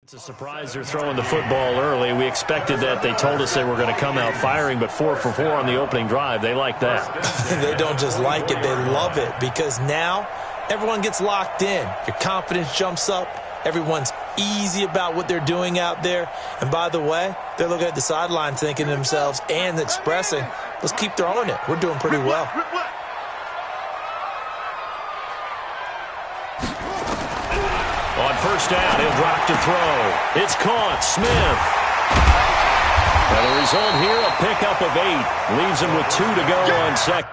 It's a surprise they're throwing the football early. We expected that. They told us they were going to come out firing, but 4 for 4 on the opening drive. They like that. They don't just like it, they love it, because now everyone gets locked in. Your confidence jumps up. Everyone's easy about what they're doing out there. And by the way, they're looking at the sideline thinking to themselves and expressing, let's keep throwing it. We're doing pretty well. On first down, he'll drop to throw. It's caught. Smith. And the result here, a pickup of 8. Leaves him with 2 to go on second.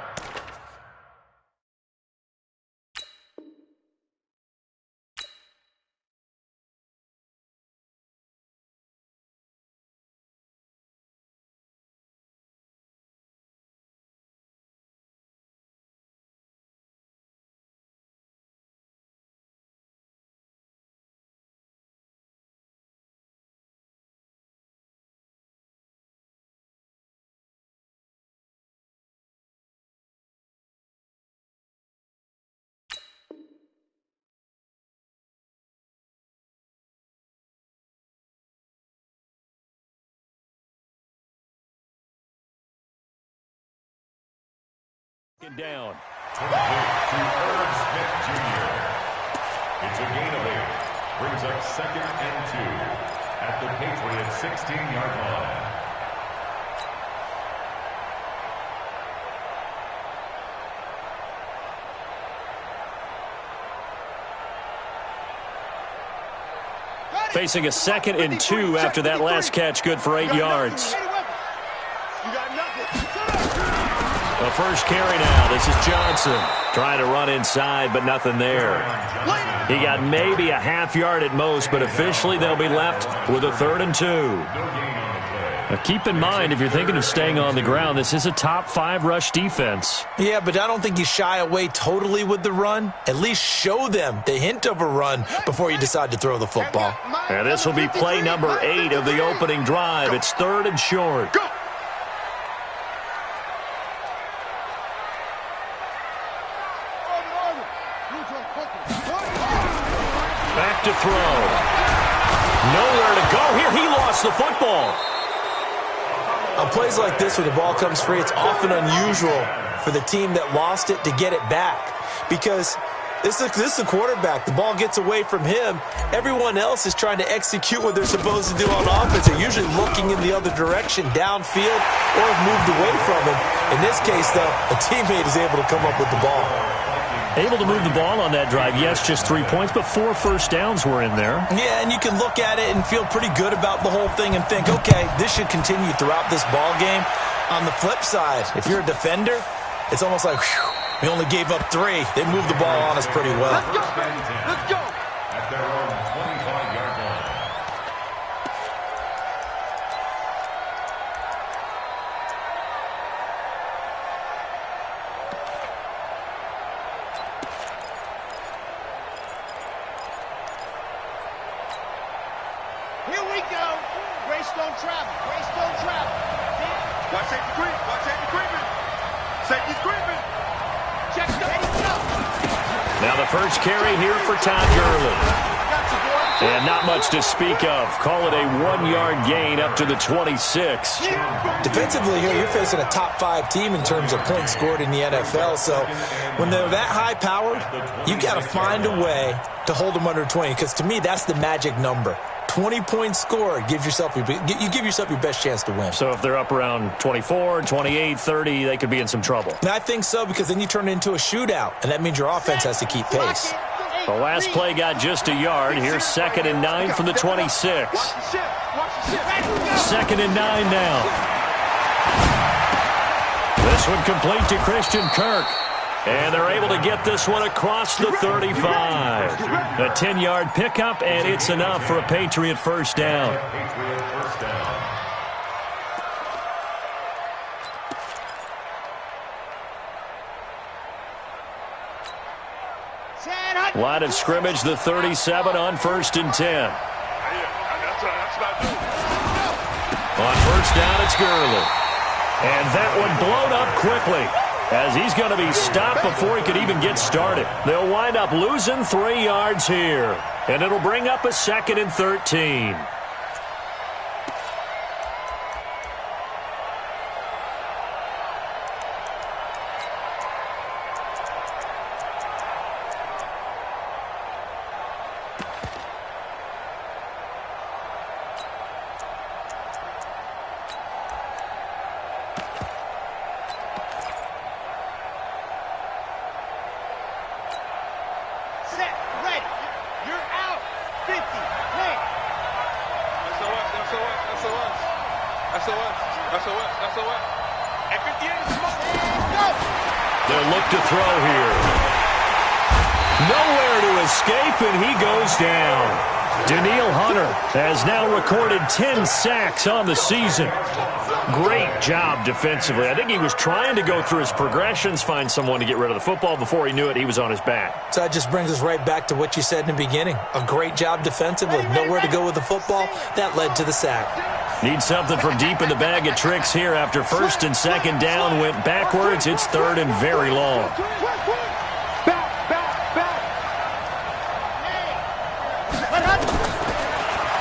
Down. It's a gain of 8. Brings up 2nd and 2 at the Patriots' 16-yard line. Facing a 2nd and 2 after that last catch, good for 8 yards. The first carry now. This is Johnson. Trying to run inside, but nothing there. He got maybe a half yard at most, but officially they'll be left with a 3rd and 2. Now keep in mind, if you're thinking of staying on the ground, this is a top 5 rush defense. Yeah, but I don't think you shy away totally with the run. At least show them the hint of a run before you decide to throw the football. And this will be play number 8 of the opening drive. It's 3rd and short. Back to throw. Nowhere to go here. He lost the football. On plays like this where the ball comes free, it's often unusual for the team that lost it to get it back. Because this is the quarterback. The ball gets away from him. Everyone else is trying to execute what they're supposed to do on offense. They're usually looking in the other direction, downfield, or have moved away from him. In this case, though, a teammate is able to come up with the ball. Able to move the ball on that drive. Yes, just 3 points, but 4 first downs were in there. Yeah, and you can look at it and feel pretty good about the whole thing and think, okay, this should continue throughout this ball game. On the flip side, if you're a defender, it's almost like, whew, we only gave up 3. They moved the ball on us pretty well. Let's go. Let's go. At their own 25-yard line. Here we go. Greystone travel. Greystone travel. Watch safety creep. Watch safety creeping. Safety's creeping. Check the ready to go. Now the first carry here for Todd Gurley. And not much to speak of. Call it a 1-yard gain up to the 26. Defensively here, you're facing a top 5 team in terms of points scored in the NFL. So when they're that high-powered, you got to find a way to hold them under 20. Because to me, that's the magic number. 20 points scored, you give yourself your best chance to win. So if they're up around 24, 28, 30, they could be in some trouble. And I think so, because then you turn it into a shootout, and that means your offense has to keep pace. The last play got just a yard. Here's 2nd and 9 from the 26. 2nd and 9 now. This one complete to Christian Kirk. And they're able to get this one across the 35. A 10-yard pickup, and it's enough for a Patriot first down. Line of scrimmage, the 37 on 1st and 10. On first down, it's Gurley. And that one blown up quickly, as he's going to be stopped before he could even get started. They'll wind up losing 3 yards here. And it'll bring up a 2nd and 13. They'll look to throw here. Nowhere to escape, and he goes down. Danielle Hunter has now recorded 10 sacks on the season. Great job defensively. I think he was trying to go through his progressions, find someone to get rid of the football. Before he knew it, he was on his back. So that just brings us right back to what you said in the beginning. A great job defensively. Nowhere to go with the football. That led to the sack. Need something from deep in the bag of tricks here after 1st and 2nd down went backwards. It's 3rd and very long.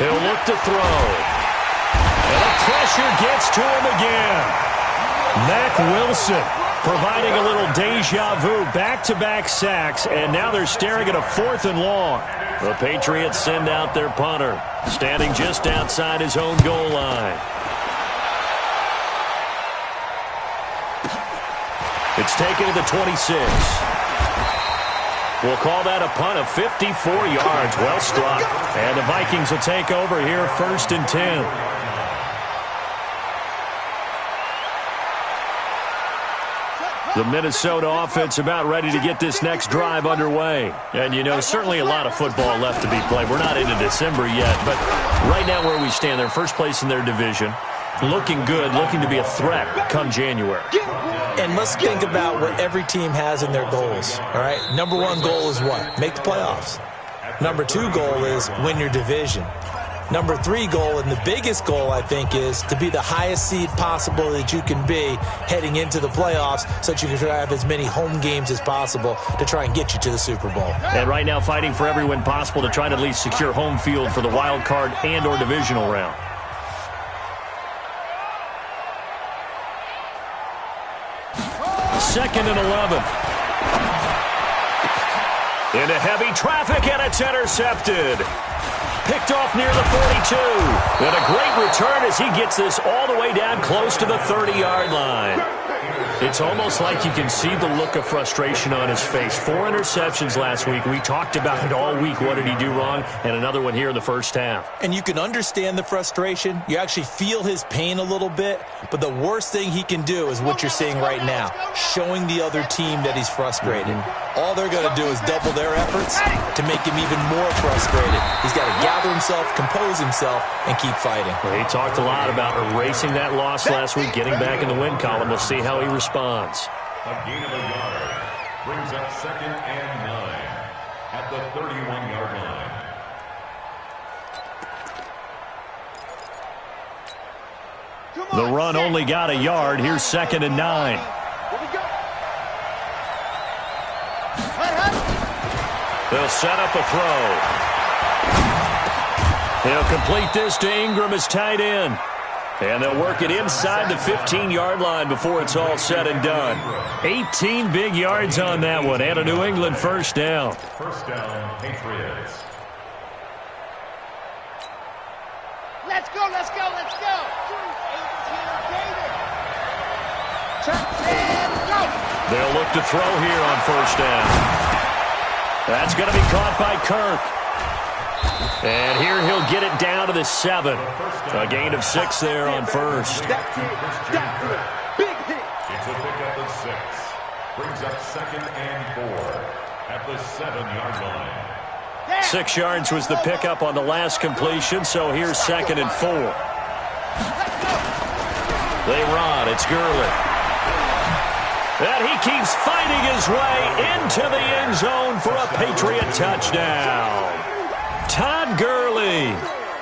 He'll look to throw. And the pressure gets to him again. Mack Wilson providing a little deja vu. Back-to-back sacks, and now they're staring at a 4th and long. The Patriots send out their punter, standing just outside his own goal line. It's taken to the 26. We'll call that a punt of 54 yards. Well struck. And the Vikings will take over here 1st and 10. The Minnesota offense about ready to get this next drive underway. And, you know, certainly a lot of football left to be played. We're not into December yet, but right now where we stand, they're first place in their division. Looking good, looking to be a threat come January. And let's think about what every team has in their goals, all right? Number 1 goal is what? Make the playoffs. Number 2 goal is win your division. Number 3 goal, and the biggest goal, I think, is to be the highest seed possible that you can be heading into the playoffs so that you can have as many home games as possible to try and get you to the Super Bowl. And right now fighting for every win possible to try to at least secure home field for the wild card and or divisional round. Second and 11. Into heavy traffic, and it's intercepted. Picked off near the 42. And a great return as he gets this all the way down close to the 30-yard line. It's almost like you can see the look of frustration on his face. 4 interceptions last week. We talked about it all week. What did he do wrong? And another one here in the first half. And you can understand the frustration. You actually feel his pain a little bit. But the worst thing he can do is what you're seeing right now, showing the other team that he's frustrated. All they're going to do is double their efforts to make him even more frustrated. He's got to gather himself, compose himself, and keep fighting. Well, he talked a lot about erasing that loss last week, getting back in the win column. We'll see how he responds. A gain of a yard brings up 2nd and 9 at the 31-yard line. The run only got a yard. Here's 2nd and 9. They'll set up a throw. He'll complete this to Ingram as tight end. And they'll work it inside the 15-yard line before it's all said and done. 18 big yards on that one, and a New England first down. First down, Patriots. Let's go, let's go, let's go. 18 and go. They'll look to throw here on first down. That's going to be caught by Kirk. And here he'll get it down to the 7. A gain of 6 there on first. It's a pickup of 6. Brings up 2nd and 4 at the 7-yard line. 6 yards was the pickup on the last completion, so here's 2nd and 4. They run. It's Gurley. And he keeps fighting his way into the end zone for a Patriot touchdown. Todd Gurley,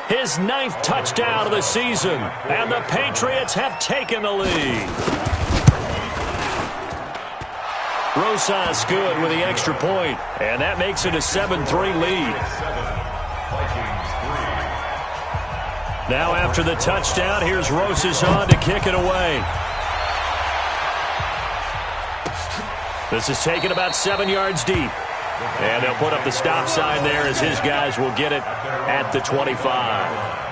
his 9th touchdown of the season, and the Patriots have taken the lead. Rosas good with the extra point, and that makes it a 7-3 lead. Now after the touchdown, here's Rosas on to kick it away. This is taken about 7 yards deep. And they'll put up the stop sign there as his guys will get it at the 25.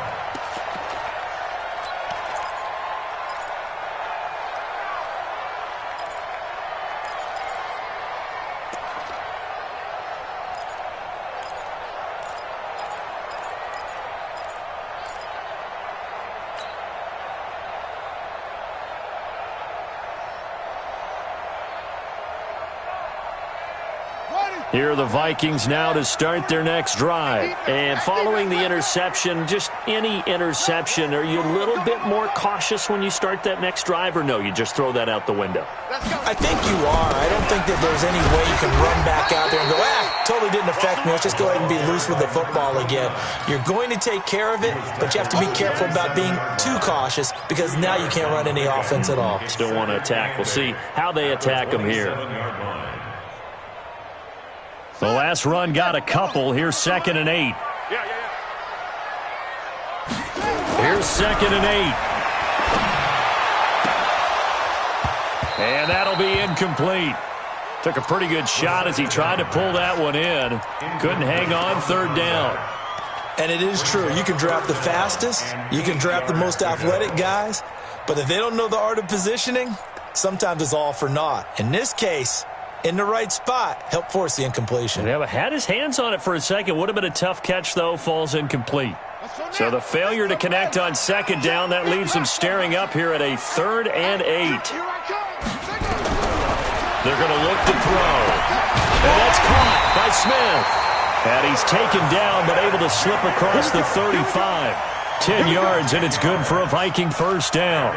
Here are the Vikings now to start their next drive. And following the interception, just any interception, are you a little bit more cautious when you start that next drive, or no, you just throw that out the window? I think you are. I don't think that there's any way you can run back out there and go, totally didn't affect me. Let's just go ahead and be loose with the football again. You're going to take care of it, but you have to be careful about being too cautious because now you can't run any offense at all. Still want to attack. We'll see how they attack them here. The last run got a couple. Here's 2nd and 8. Here's 2nd and 8. And that'll be incomplete. Took a pretty good shot as he tried to pull that one in. Couldn't hang on, 3rd down. And it is true. You can draft the fastest. You can draft the most athletic guys. But if they don't know the art of positioning, sometimes it's all for naught. In this case, in the right spot, help force the incompletion. Yeah, but had his hands on it for a second. Would have been a tough catch, though. Falls incomplete. So the failure to connect on 2nd down, that leaves him staring up here at a 3rd and 8. They're going to look to throw. And that's caught by Smith. And he's taken down, but able to slip across the 35. 10 yards, and it's good for a Viking 1st down.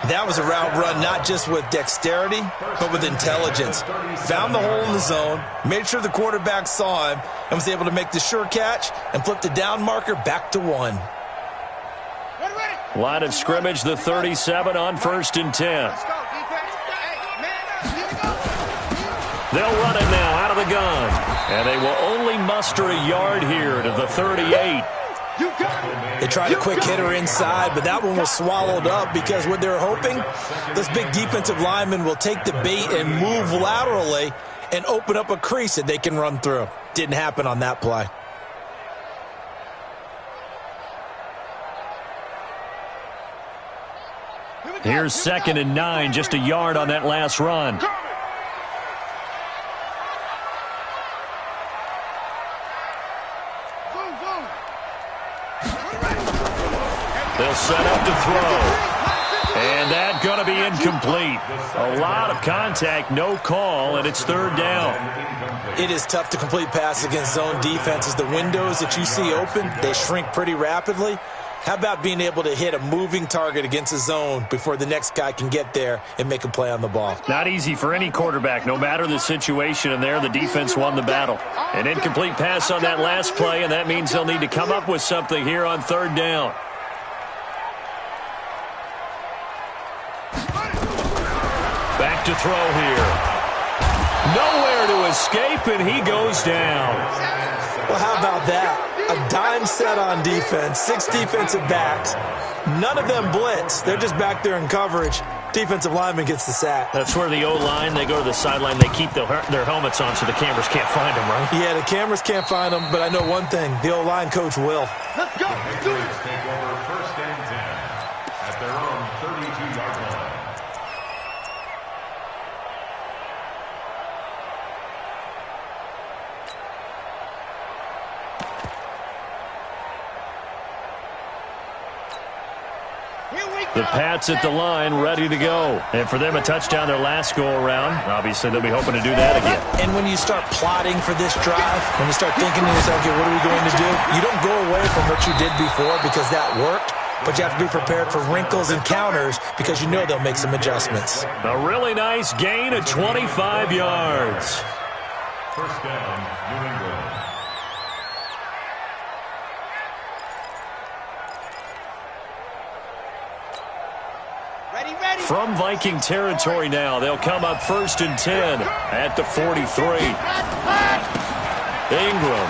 That was a route run not just with dexterity, but with intelligence. Found the hole in the zone, made sure the quarterback saw him, and was able to make the sure catch and flip the down marker back to 1. Line of scrimmage, the 37 on 1st and 10. They'll run it now out of the gun. And they will only muster a yard here to the 38. They tried a quick hitter inside, but that one was swallowed up because what they're hoping, this big defensive lineman will take the bait and move laterally and open up a crease that they can run through. Didn't happen on that play. Here's 2nd and 9, just a yard on that last run. They'll set up to throw. And that's going to be incomplete. A lot of contact, no call, and it's 3rd down. It is tough to complete passes against zone defenses. The windows that you see open, they shrink pretty rapidly. How about being able to hit a moving target against a zone before the next guy can get there and make a play on the ball? Not easy for any quarterback, no matter the situation, and there the defense won the battle. An incomplete pass on that last play, and that means they'll need to come up with something here on 3rd down. Back to throw here. Nowhere to escape, and he goes down. Well, how about that? A dime set on defense, 6 defensive backs. None of them blitz. They're just back there in coverage. Defensive lineman gets the sack. That's where the O-line, they go to the sideline, they keep their helmets on so the cameras can't find them, right? Yeah, the cameras can't find them, but I know one thing. The O-line coach will. Let's go. Let's do it. Take over 1st and 10 at their own 32-yard line. The Pats at the line, ready to go. And for them, a touchdown their last go-around. Obviously, they'll be hoping to do that again. And when you start plotting for this drive, when you start thinking to yourself, okay, what are we going to do? You don't go away from what you did before because that worked, but you have to be prepared for wrinkles and counters because you know they'll make some adjustments. A really nice gain of 25 yards. 1st down, New England. Ready, ready. From Viking territory now, they'll come up 1st and 10 at the 43. Ingram.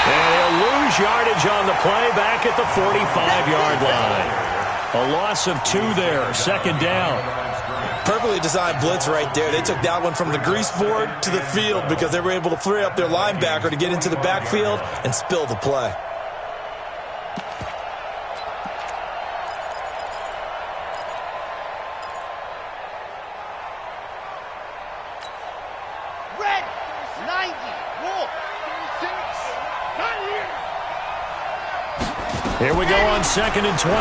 And he'll lose yardage on the play back at the 45-yard line. A loss of 2 there, 2nd down. Perfectly designed blitz right there. They took that one from the grease board to the field because they were able to free up their linebacker to get into the backfield and spill the play. Red, 90, wolf, 6, Here we go on 2nd and 12.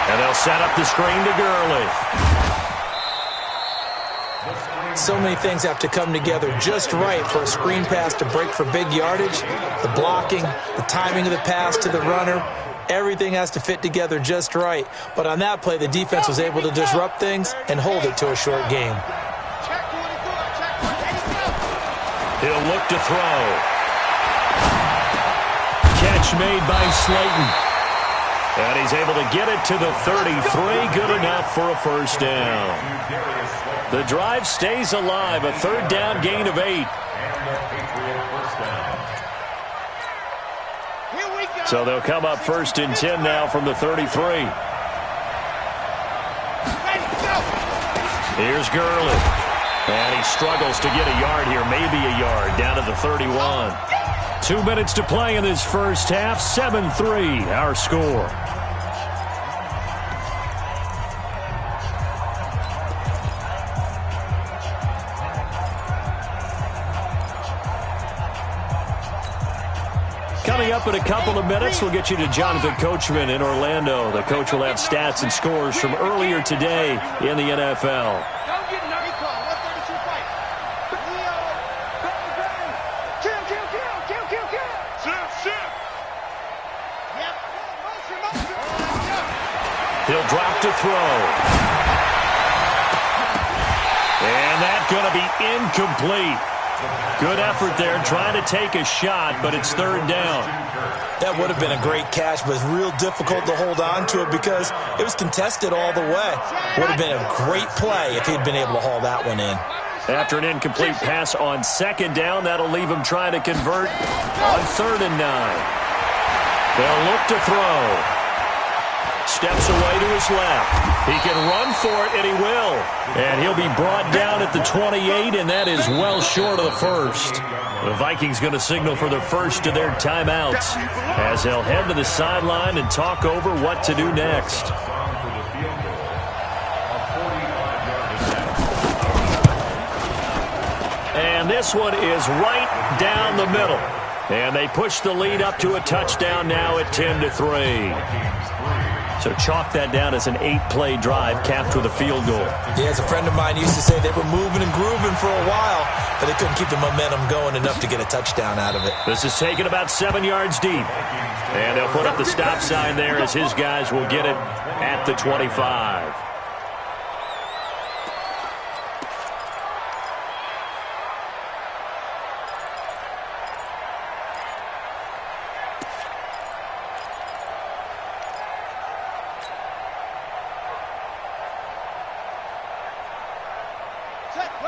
And they'll set up the screen to Gurley. So many things have to come together just right for a screen pass to break for big yardage. The blocking, the timing of the pass to the runner, everything has to fit together just right. But on that play, the defense was able to disrupt things and hold it to a short game. He'll look to throw. Catch made by Slayton. And he's able to get it to the 33. Good enough for a 1st down. The drive stays alive. A 3rd down gain of 8. So they'll come up 1st and 10 now from the 33. Here's Gurley. And he struggles to get a yard here. Maybe a yard down to the 31. 2 minutes to play in this first half. 7-3 our score. Coming up in a couple of minutes, we'll get you to Jonathan Coachman in Orlando. The coach will have stats and scores from earlier today in the NFL. He'll drop to throw. And that's going to be incomplete. Good effort there, trying to take a shot, but it's 3rd down. That would have been a great catch, but it's real difficult to hold on to it because it was contested all the way. Would have been a great play if he'd been able to haul that one in. After an incomplete pass on 2nd down, that'll leave him trying to convert on 3rd and 9. They'll look to throw. Steps away to his left. He can run for it, and he will. And he'll be brought down at the 28, and that is well short of the 1st. The Vikings going to signal for the first of their timeouts as they'll head to the sideline and talk over what to do next. And this one is right down the middle. And they push the lead up to a touchdown now at 10-3. So chalk that down as an 8-play drive capped with a field goal. Yeah, as a friend of mine used to say, they were moving and grooving for a while, but they couldn't keep the momentum going enough to get a touchdown out of it. This is taken about 7 yards deep. And they'll put up the stop sign there as his guys will get it at the 25.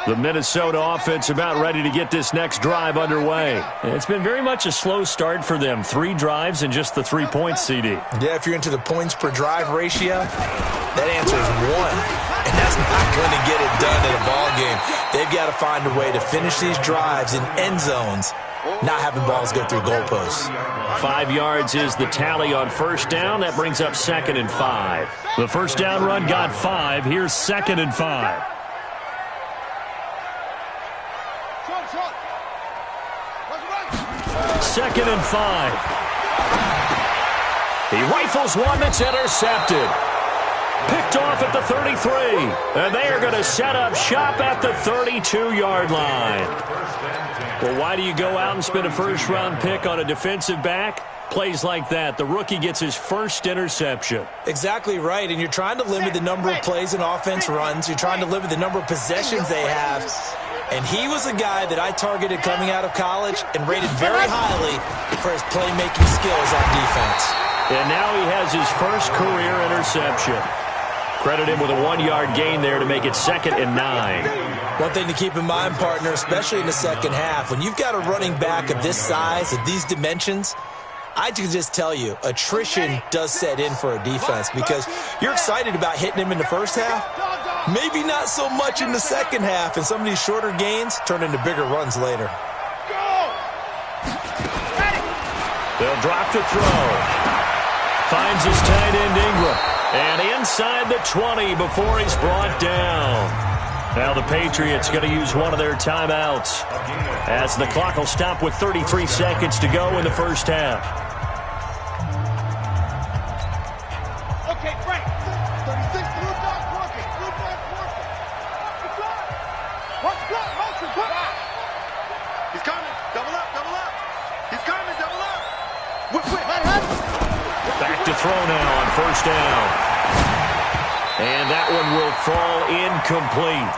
The Minnesota offense about ready to get this next drive underway. It's been very much a slow start for them. 3 drives and just the 3 points, CD. Yeah, if you're into the points per drive ratio, that answer is 1. And that's not going to get it done in a ball game. They've got to find a way to finish these drives in end zones, not having balls go through goalposts. 5 yards is the tally on 1st down. That brings up 2nd and 5. The 1st down run got 5. Here's 2nd and 5. 2nd and 5. He rifles one that's intercepted. Picked off at the 33. And they are going to set up shop at the 32-yard line. Well, why do you go out and spend a first-round pick on a defensive back? Plays like that. The rookie gets his first interception. Exactly right. And you're trying to limit the number of plays an offense runs. You're trying to limit the number of possessions they have. And he was a guy that I targeted coming out of college and rated very highly for his playmaking skills on defense. And now he has his first career interception. Credit him with a 1-yard gain there to make it 2nd and 9. One thing to keep in mind, partner, especially in the second half, when you've got a running back of this size, of these dimensions, I can just tell you, attrition does set in for a defense because you're excited about hitting him in the first half, maybe not so much in the second half, and some of these shorter gains turn into bigger runs later. They'll drop the throw. Finds his tight end Ingram. And inside the 20 before he's brought down. Now the Patriots going to use one of their timeouts as the clock will stop with 33 seconds to go in the first half. Okay, Frank. 36, blue dog working. Blue dog working. What's good? Motion, put out. He's coming. Double up, double up. He's coming, double up. Back to throw now on first down. And that one will fall incomplete.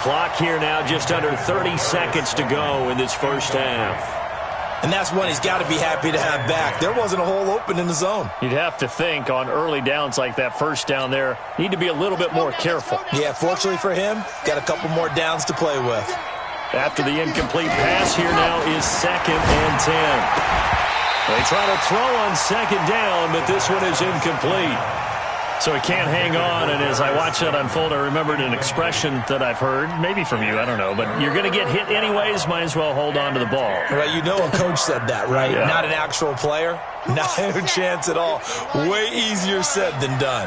Clock here now just under 30 seconds to go in this first half. And that's one he's got to be happy to have back. There wasn't a hole open in the zone. You'd have to think on early downs like that first down there, need to be a little bit more careful. Yeah, fortunately for him, got a couple more downs to play with. After the incomplete pass here now is 2nd and 10. They try to throw on 2nd down, but this one is incomplete. So he can't hang on, and as I watch that unfold, I remembered an expression that I've heard, maybe from you, I don't know, but you're going to get hit anyways, might as well hold on to the ball. Right, you know a coach said that, right? Yeah. Not an actual player. Not a chance at all. Way easier said than done.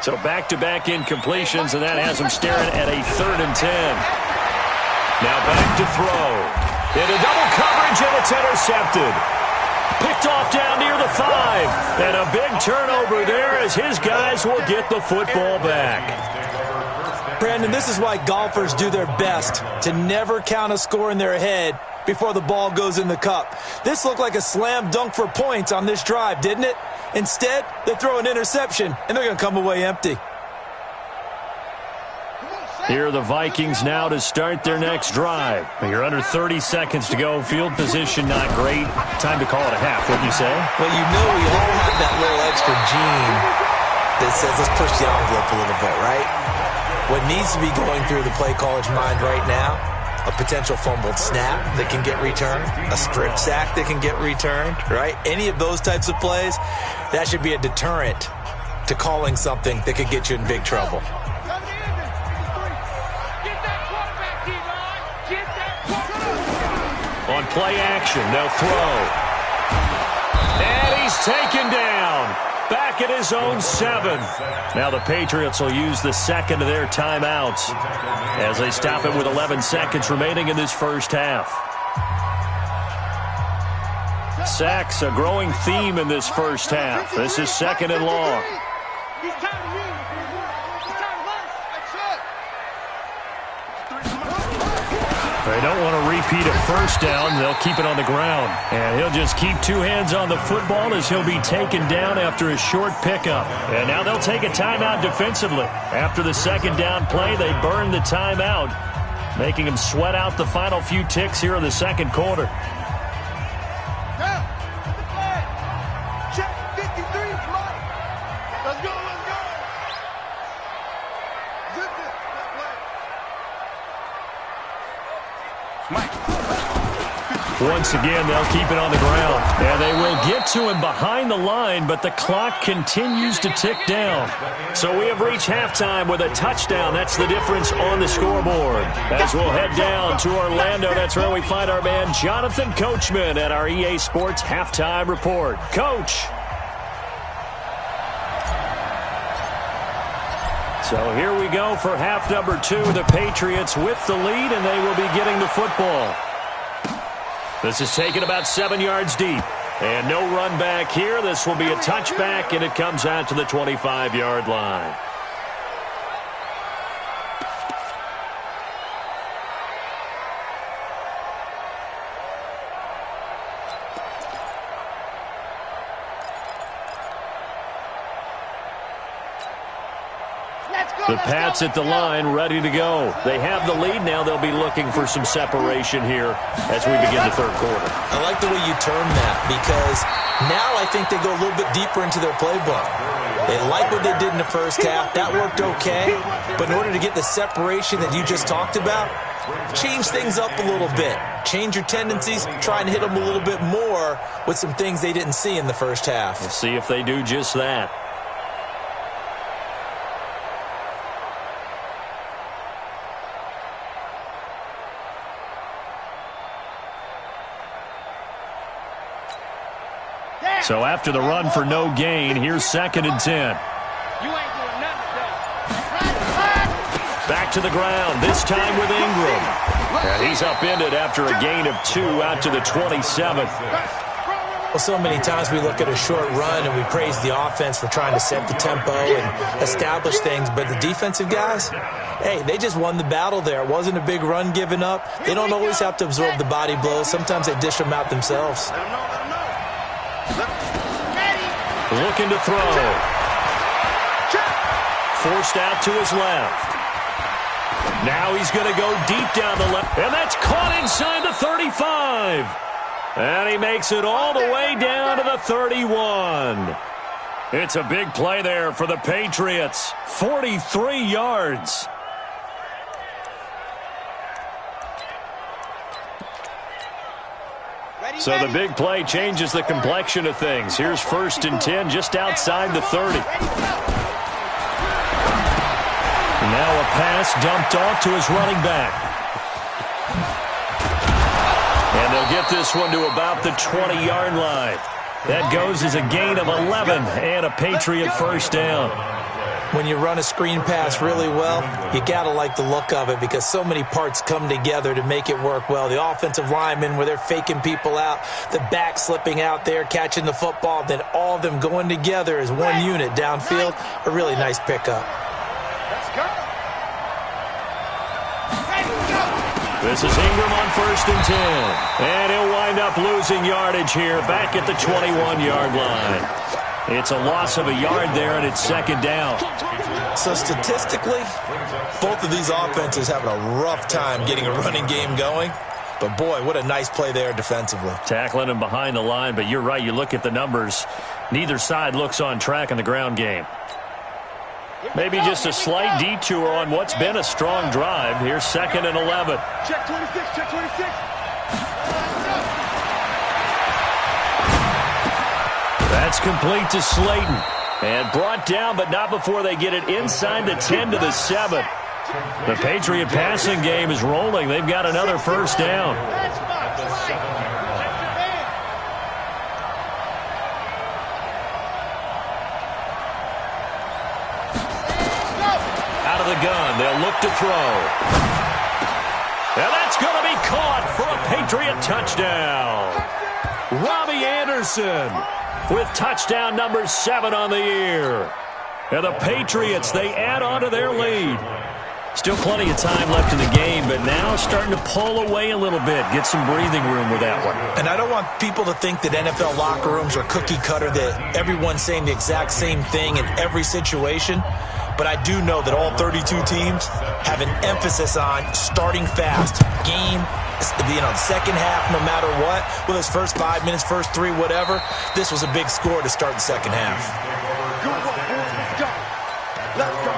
So back-to-back incompletions, and that has him staring at a 3rd and 10. Now back to throw. Into double coverage, and it's intercepted. Picked off down near the 5. And a big turnover there as his guys will get the football back. Brandon, this is why golfers do their best to never count a score in their head before the ball goes in the cup. This looked like a slam dunk for points on this drive, didn't it? Instead, they throw an interception, and they're going to come away empty. Here are the Vikings now to start their next drive. You're under 30 seconds to go. Field position not great. Time to call it a half, wouldn't you say? Well, you know we all have that little extra gene that says let's push the envelope a little bit, right? What needs to be going through the play caller's mind right now, a potential fumbled snap that can get returned, a strip sack that can get returned, right? Any of those types of plays, that should be a deterrent to calling something that could get you in big trouble. On play action, they'll throw. And he's taken down. Back at his own 7. Now the Patriots will use the 2nd of their timeouts as they stop it with 11 seconds remaining in this first half. Sacks, a growing theme in this first half. This is 2nd and long. They don't want to repeat a first down. They'll keep it on the ground. And he'll just keep 2 hands on the football as he'll be taken down after a short pickup. And now they'll take a timeout defensively. After the 2nd down play, they burn the timeout, making them sweat out the final few ticks here in the 2nd quarter. Check 53, play. Let's go, let's go. Zip it, play. Once again, they'll keep it on the ground. And they will get to him behind the line, but the clock continues to tick down. So we have reached halftime with a touchdown. That's the difference on the scoreboard. As we'll head down to Orlando, that's where we find our man Jonathan Coachman at our EA Sports Halftime Report. Coach. So here we go for half number 2. The Patriots with the lead, and they will be getting the football. This is taken about 7 yards deep. And no run back here. This will be a touchback, and it comes out to the 25-yard line. The Pats at the line, ready to go. They have the lead now. They'll be looking for some separation here as we begin the 3rd quarter. I like the way you term that because now I think they go a little bit deeper into their playbook. They like what they did in the first half. That worked okay. But in order to get the separation that you just talked about, change things up a little bit. Change your tendencies. Try and hit them a little bit more with some things they didn't see in the first half. We'll see if they do just that. So after the run for no gain, here's 2nd and 10. You ain't doing nothing today. Back to the ground, this time with Ingram. And he's upended after a gain of 2 out to the 27. Well, so many times we look at a short run and we praise the offense for trying to set the tempo and establish things, but the defensive guys, hey, they just won the battle there. It wasn't a big run given up. They don't always have to absorb the body blows. Sometimes they dish them out themselves. Looking to throw. Forced out to his left. Now he's going to go deep down the left. And that's caught inside the 35. And he makes it all the way down to the 31. It's a big play there for the Patriots. 43 yards. So the big play changes the complexion of things. Here's 1st and 10 just outside the 30. Now a pass dumped off to his running back. And they'll get this one to about the 20-yard line. That goes as a gain of 11 and a Patriot first down. When you run a screen pass really well, you got to like the look of it because so many parts come together to make it work well. The offensive linemen, where they're faking people out, the back slipping out there, catching the football, then all of them going together as one unit downfield, a really nice pickup. Let's go. This is Ingram on 1st and 10. And he'll wind up losing yardage here back at the 21-yard line. It's a loss of a yard there, and it's 2nd down. So statistically, both of these offenses having a rough time getting a running game going. But, boy, what a nice play there defensively. Tackling him behind the line, but you're right. You look at the numbers. Neither side looks on track in the ground game. Maybe just a slight detour on what's been a strong drive. Here's 2nd and 11. Check 26, check 26. That's complete to Slayton. And brought down, but not before they get it inside the 10 to the 7. The Patriot passing game is rolling. They've got another first down. Out of the gun, they'll look to throw. And that's going to be caught for a Patriot touchdown. Robbie Anderson with touchdown number 7 on the year. And the Patriots, they add on to their lead. Still plenty of time left in the game, but now starting to pull away a little bit, get some breathing room with that one. And I don't want people to think that NFL locker rooms are cookie cutter, that everyone's saying the exact same thing in every situation. But I do know that all 32 teams have an emphasis on starting fast. Game, second half, no matter what, whether it's first 5 minutes, first 3, whatever, this was a big score to start the second half. Good work, boys. Let's go. Let's go.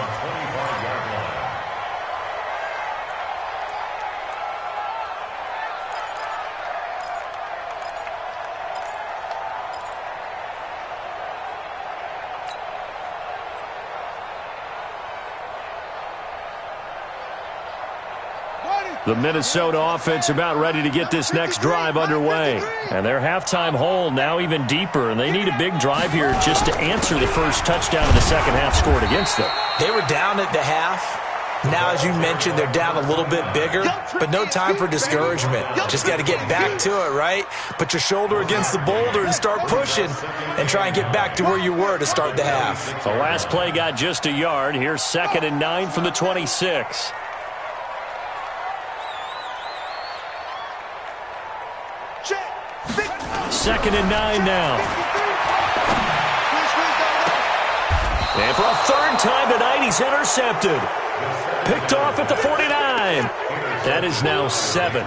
The Minnesota offense about ready to get this next drive underway. And their halftime hole now even deeper, and they need a big drive here just to answer the first touchdown of the second half scored against them. They were down at the half. Now, as you mentioned, they're down a little bit bigger, but no time for discouragement. Just got to get back to it, right? Put your shoulder against the boulder and start pushing and try and get back to where you were to start the half. The last play got just a yard. Here's 2nd and 9 from the 26. Second and 9 now. And for a third time tonight, he's intercepted. Picked off at the 49. That is now 7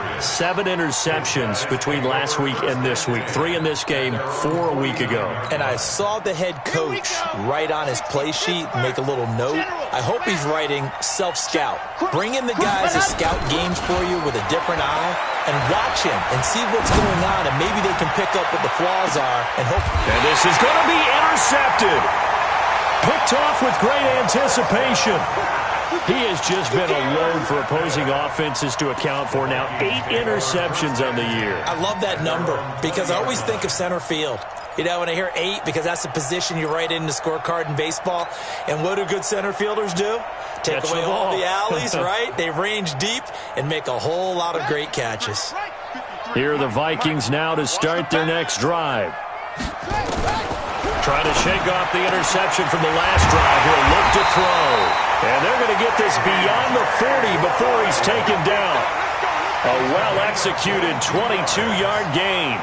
interceptions between last week and this week. 3 in this game, 4 a week ago. And I saw the head coach write on his play sheet, make a little note. I hope he's writing self-scout. Bring in the guys that scout games for you with a different eye and watch him and see what's going on, and maybe they can pick up what the flaws are and hope. And this is going to be intercepted. Picked off with great anticipation. He has just been a load for opposing offenses to account for. Now 8 interceptions on the year. I love that number because I always think of center field. You know, when I hear 8, because that's the position you write in the scorecard in baseball. And what do good center fielders do? Take away all the alleys, right? They range deep and make a whole lot of great catches. Here are the Vikings now to start their next drive. Trying to shake off the interception from the last drive. He'll look to throw. And they're going to get this beyond the 40 before he's taken down. A well-executed 22-yard gain.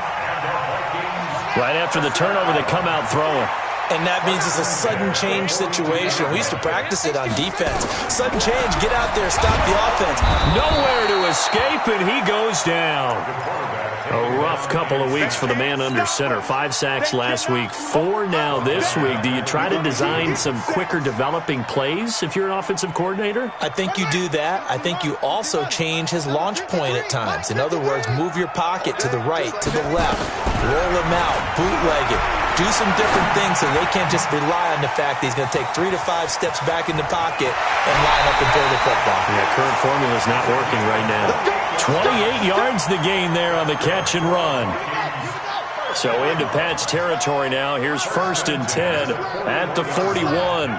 Right after the turnover, they come out throwing. And that means it's a sudden change situation. We used to practice it on defense. Sudden change, get out there, stop the offense. Nowhere to escape, and he goes down. A rough couple of weeks for the man under center. 5 sacks last week, 4 now this week. Do you try to design some quicker developing plays if you're an offensive coordinator? I think you do that. I think you also change his launch point at times. In other words, move your pocket to the right, to the left, roll him out, bootleg it. Do some different things so they can't just rely on the fact that he's going to take 3 to 5 steps back in the pocket and line up and throw the football. Yeah, current formula is not working right now. 28 yards the gain there on the catch and run. So into Pat's territory now. Here's 1st and 10 at the 41.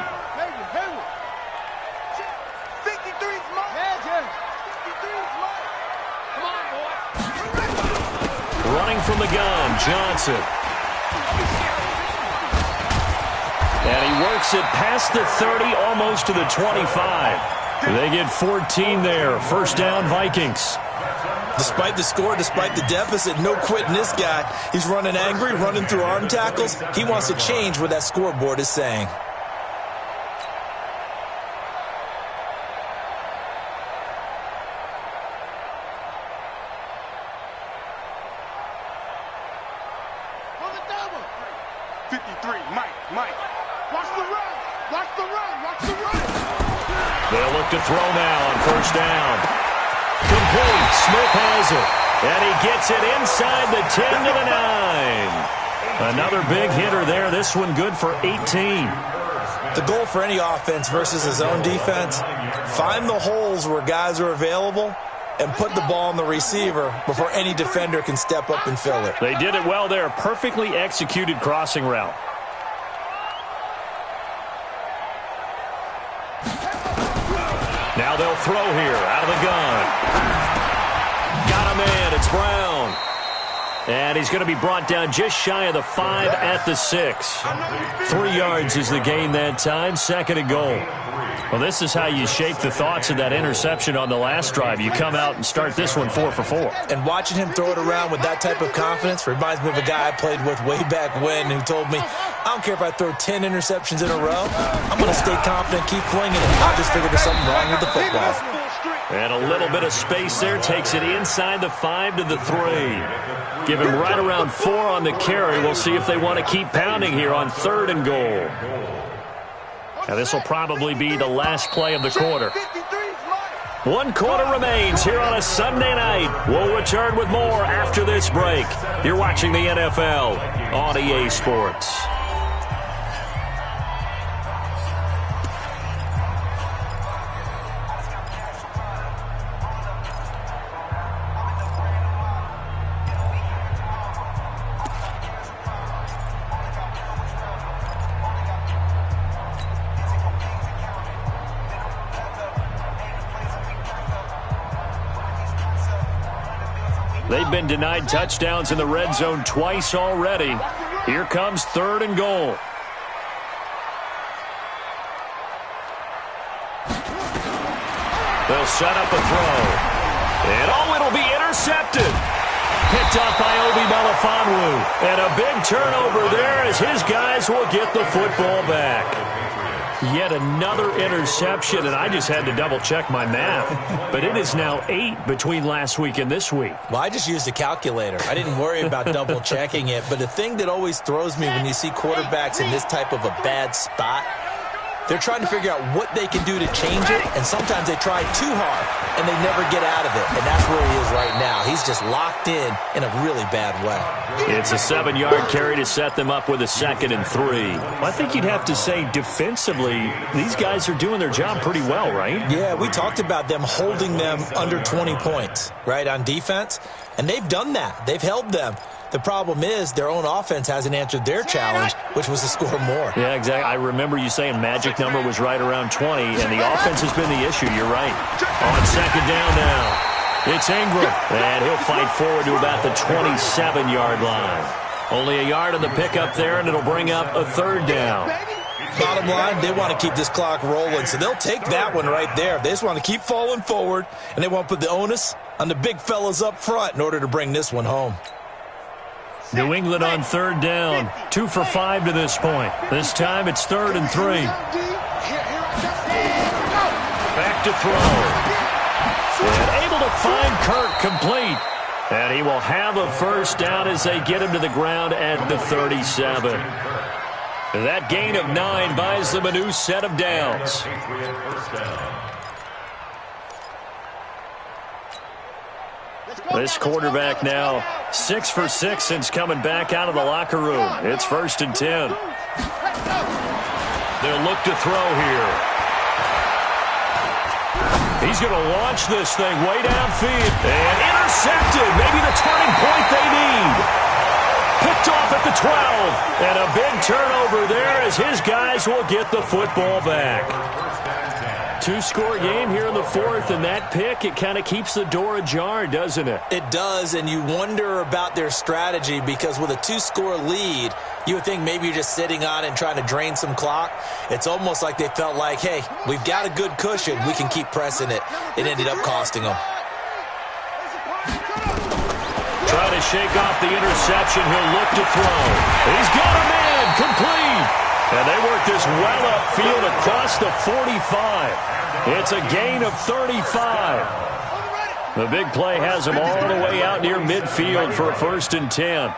Running from the gun, Johnson. And he works it past the 30, almost to the 25. They get 14 there. 1st down, Vikings. Despite the score, despite the deficit, no quitting this guy. He's running angry, running through arm tackles. He wants to change what that scoreboard is saying. They'll look to throw now on 1st down. Complete. Smith has it. And he gets it inside the 10 to the 9. Another big hitter there. This one good for 18. The goal for any offense versus his own defense, find the holes where guys are available and put the ball in the receiver before any defender can step up and fill it. They did it well there. Perfectly executed crossing route. Now they'll throw here out of the gun. Got a man. It's Brown. And he's going to be brought down just shy of the 5 at the 6. 3 yards is the gain that time. 2nd and goal. Well, this is how you shape the thoughts of that interception on the last drive. You come out and start this one 4 for 4. And watching him throw it around with that type of confidence reminds me of a guy I played with way back when who told me, I don't care if I throw 10 interceptions in a row. I'm going to stay confident, keep flinging it. I just figured there's something wrong with the football. And a little bit of space there. Takes it inside the 5 to the 3. Give him right around 4 on the carry. We'll see if they want to keep pounding here on 3rd and goal. Now this will probably be the last play of the quarter. 1 quarter remains here on a Sunday night. We'll return with more after this break. You're watching the NFL on EA Sports. They've been denied touchdowns in the red zone twice already. Here comes 3rd and goal. They'll set up a throw. And it'll be intercepted. Picked up by Obi Melifonwu. And a big turnover there as his guys will get the football back. yet another interception, and I just had to double-check my math. But it is now 8 between last week and this week. Well, I just used a calculator. I didn't worry about double-checking it. But the thing that always throws me when you see quarterbacks in this type of a bad spot, they're trying to figure out what they can do to change it, and sometimes they try too hard, and they never get out of it. And that's where he is right now. He's just locked in a really bad way. It's a 7-yard carry to set them up with a 2nd and 3. Well, I think you'd have to say defensively, these guys are doing their job pretty well, right? Yeah, we talked about them holding them under 20 points, right, on defense. And they've done that. They've held them. The problem is their own offense hasn't answered their challenge, which was to score more. Yeah, exactly. I remember you saying magic number was right around 20, and the offense has been the issue. You're right. On 2nd down now, it's Ingram, and he'll fight forward to about the 27-yard line. Only a yard on the pickup there, and it'll bring up a 3rd down. Bottom line, they want to keep this clock rolling, so they'll take that one right there. They just want to keep falling forward, and they want to put the onus on the big fellas up front in order to bring this one home. New England on 3rd down. 2 for 5 to this point. This time it's 3rd and 3. Back to throw. And able to find Kirk complete. And he will have a 1st down as they get him to the ground at the 37. That gain of 9 buys them a new set of downs. This quarterback now 6 for 6 since coming back out of the locker room. It's 1st and 10. They'll look to throw here. He's going to launch this thing way downfield. And intercepted. Maybe the turning point they need. Picked off at the 12. And a big turnover there as his guys will get the football back. 2-score game here in the 4th, and that pick, it kind of keeps the door ajar, doesn't it? It does, and you wonder about their strategy because with a 2-score lead, you would think maybe you're just sitting on it and trying to drain some clock. It's almost like they felt like, hey, we've got a good cushion. We can keep pressing it. It ended up costing them. Try to shake off the interception. He'll look to throw. He's got a man complete. And they work this well upfield across the 45. It's a gain of 35. The big play has him all the way out near midfield for a 1st and 10.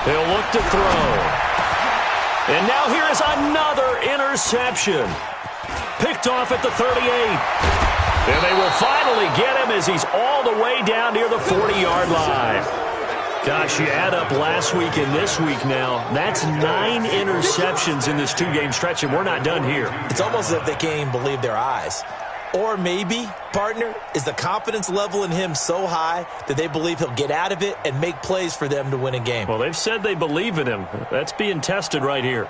He'll look to throw. And now here is another interception. Picked off at the 38. And they will finally get him as he's all the way down near the 40-yard line. Gosh, you add up last week and this week now, that's 9 interceptions in this 2-game stretch, and we're not done here. It's almost as if they can't even believe their eyes. Or maybe, partner, is the confidence level in him so high that they believe he'll get out of it and make plays for them to win a game. Well, they've said they believe in him. That's being tested right here.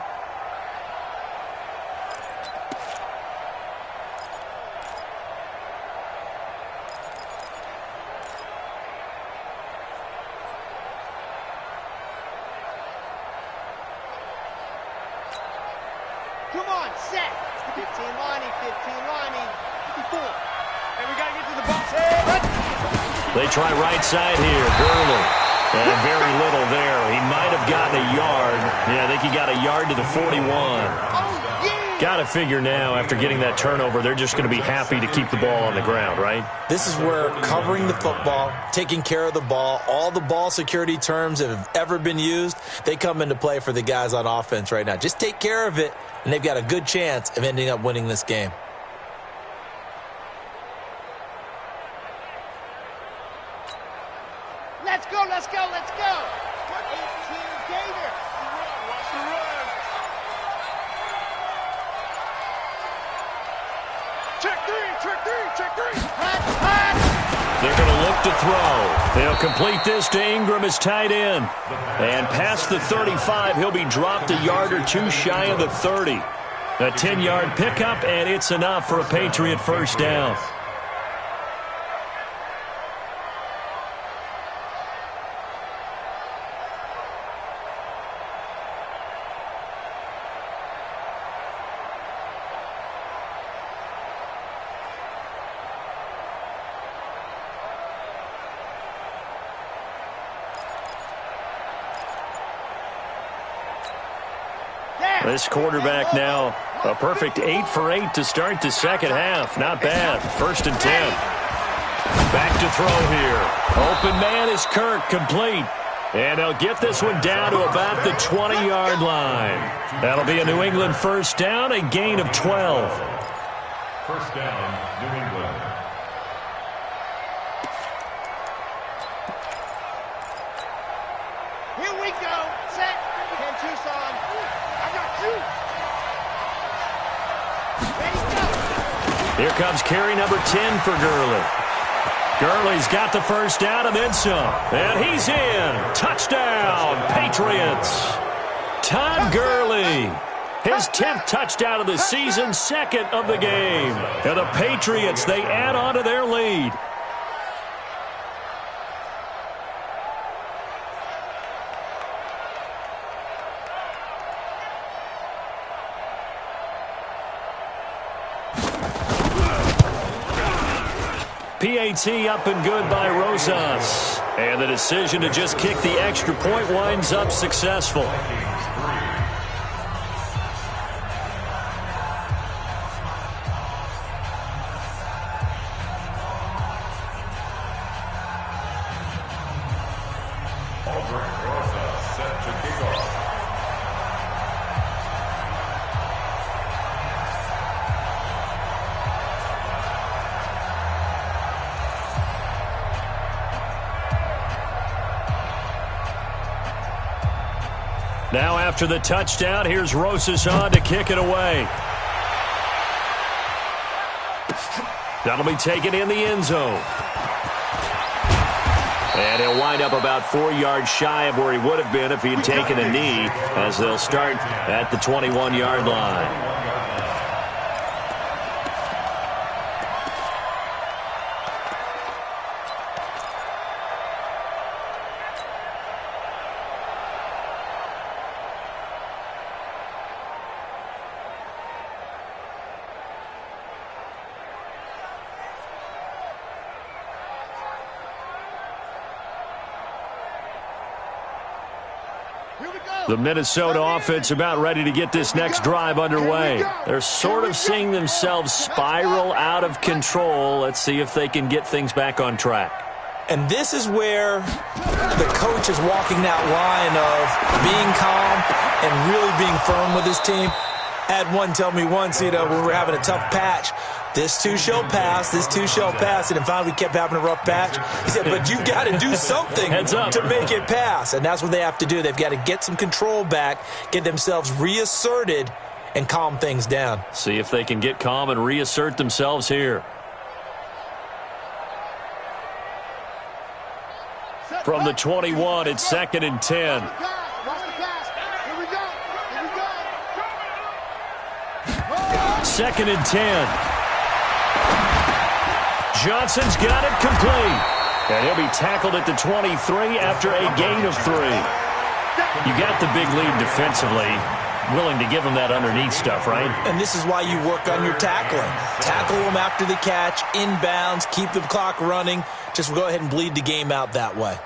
Come on, set. 15 lining, 15 lining, 54. And we got to get to the box. They try right side here. Gurley. And very little there. He might have gotten a yard. Yeah, I think he got a yard to the 41. Oh, yeah. Got to figure now, after getting that turnover, they're just going to be happy to keep the ball on the ground, right? This is where covering the football, taking care of the ball, all the ball security terms that have ever been used, they come into play for the guys on offense right now. Just take care of it, and they've got a good chance of ending up winning this game. Let's go, let's go, let's go. 18 Gator. Watch the run. Check three. They're going to look to throw. They'll complete this to Ingram as tight end. And past the 35, he'll be dropped a yard or two shy of the 30. A 10-yard pickup, and it's enough for a Patriot 1st down. This quarterback now a perfect 8 for 8 to start the second half. Not bad. 1st and 10. Back to throw here. Open man is Kirk, complete. And they'll get this one down to about the 20-yard line. That'll be a New England first down, a gain of 12. First down, New England. Here we go. Set. And Tucson. I got you. Ready, go. Here comes carry number 10 for Gurley. Gurley's got the first down and then some. And he's in. Touchdown, Patriots. Todd Gurley. His 10th touchdown of the season, 2nd of the game. And the Patriots, they add on to their lead. PAT up and good by Rosas. And the decision to just kick the extra point winds up successful. Set to kick off. Now after the touchdown, here's Rosas on to kick it away. That'll be taken in the end zone. And he'll wind up about 4 yards shy of where he would have been if he had taken a knee, as they'll start at the 21-yard line. The Minnesota offense about ready to get this next drive underway. They're sort of seeing themselves spiral out of control. Let's see if they can get things back on track. And this is where the coach is walking that line of being calm and really being firm with his team. Had one tell me once, when we're having a tough patch, this too shall pass, this too shall pass. And finally we kept having a rough patch. He said, but you've got to do something to make it pass. And that's what they have to do. They've got to get some control back, get themselves reasserted, and calm things down. See if they can get calm and reassert themselves here. From the 21, it's 2nd and 10. Second and 10. Johnson's got it complete. And he'll be tackled at the 23 after a gain of 3. You got the big lead defensively. Willing to give them that underneath stuff, right? And this is why you work on your tackling. Tackle them after the catch, inbounds, keep the clock running. Just go ahead and bleed the game out that way.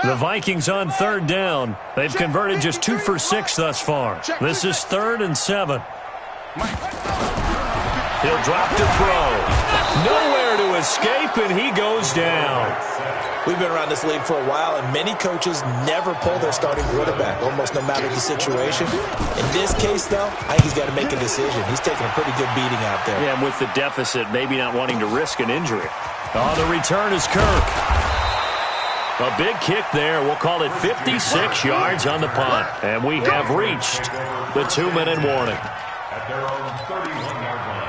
The Vikings on 3rd down. They've converted just 2 for 6 thus far. This is 3rd and 7. He'll drop to throw. Nowhere to escape, and he goes down. We've been around this league for a while, and many coaches never pull their starting quarterback, almost no matter the situation. In this case, though, I think he's got to make a decision. He's taking a pretty good beating out there. Yeah, and with the deficit, maybe not wanting to risk an injury. On the return is Kirk. A big kick there. We'll call it 56 yards on the punt. And we have reached the 2-minute warning. At their own 31-yard line.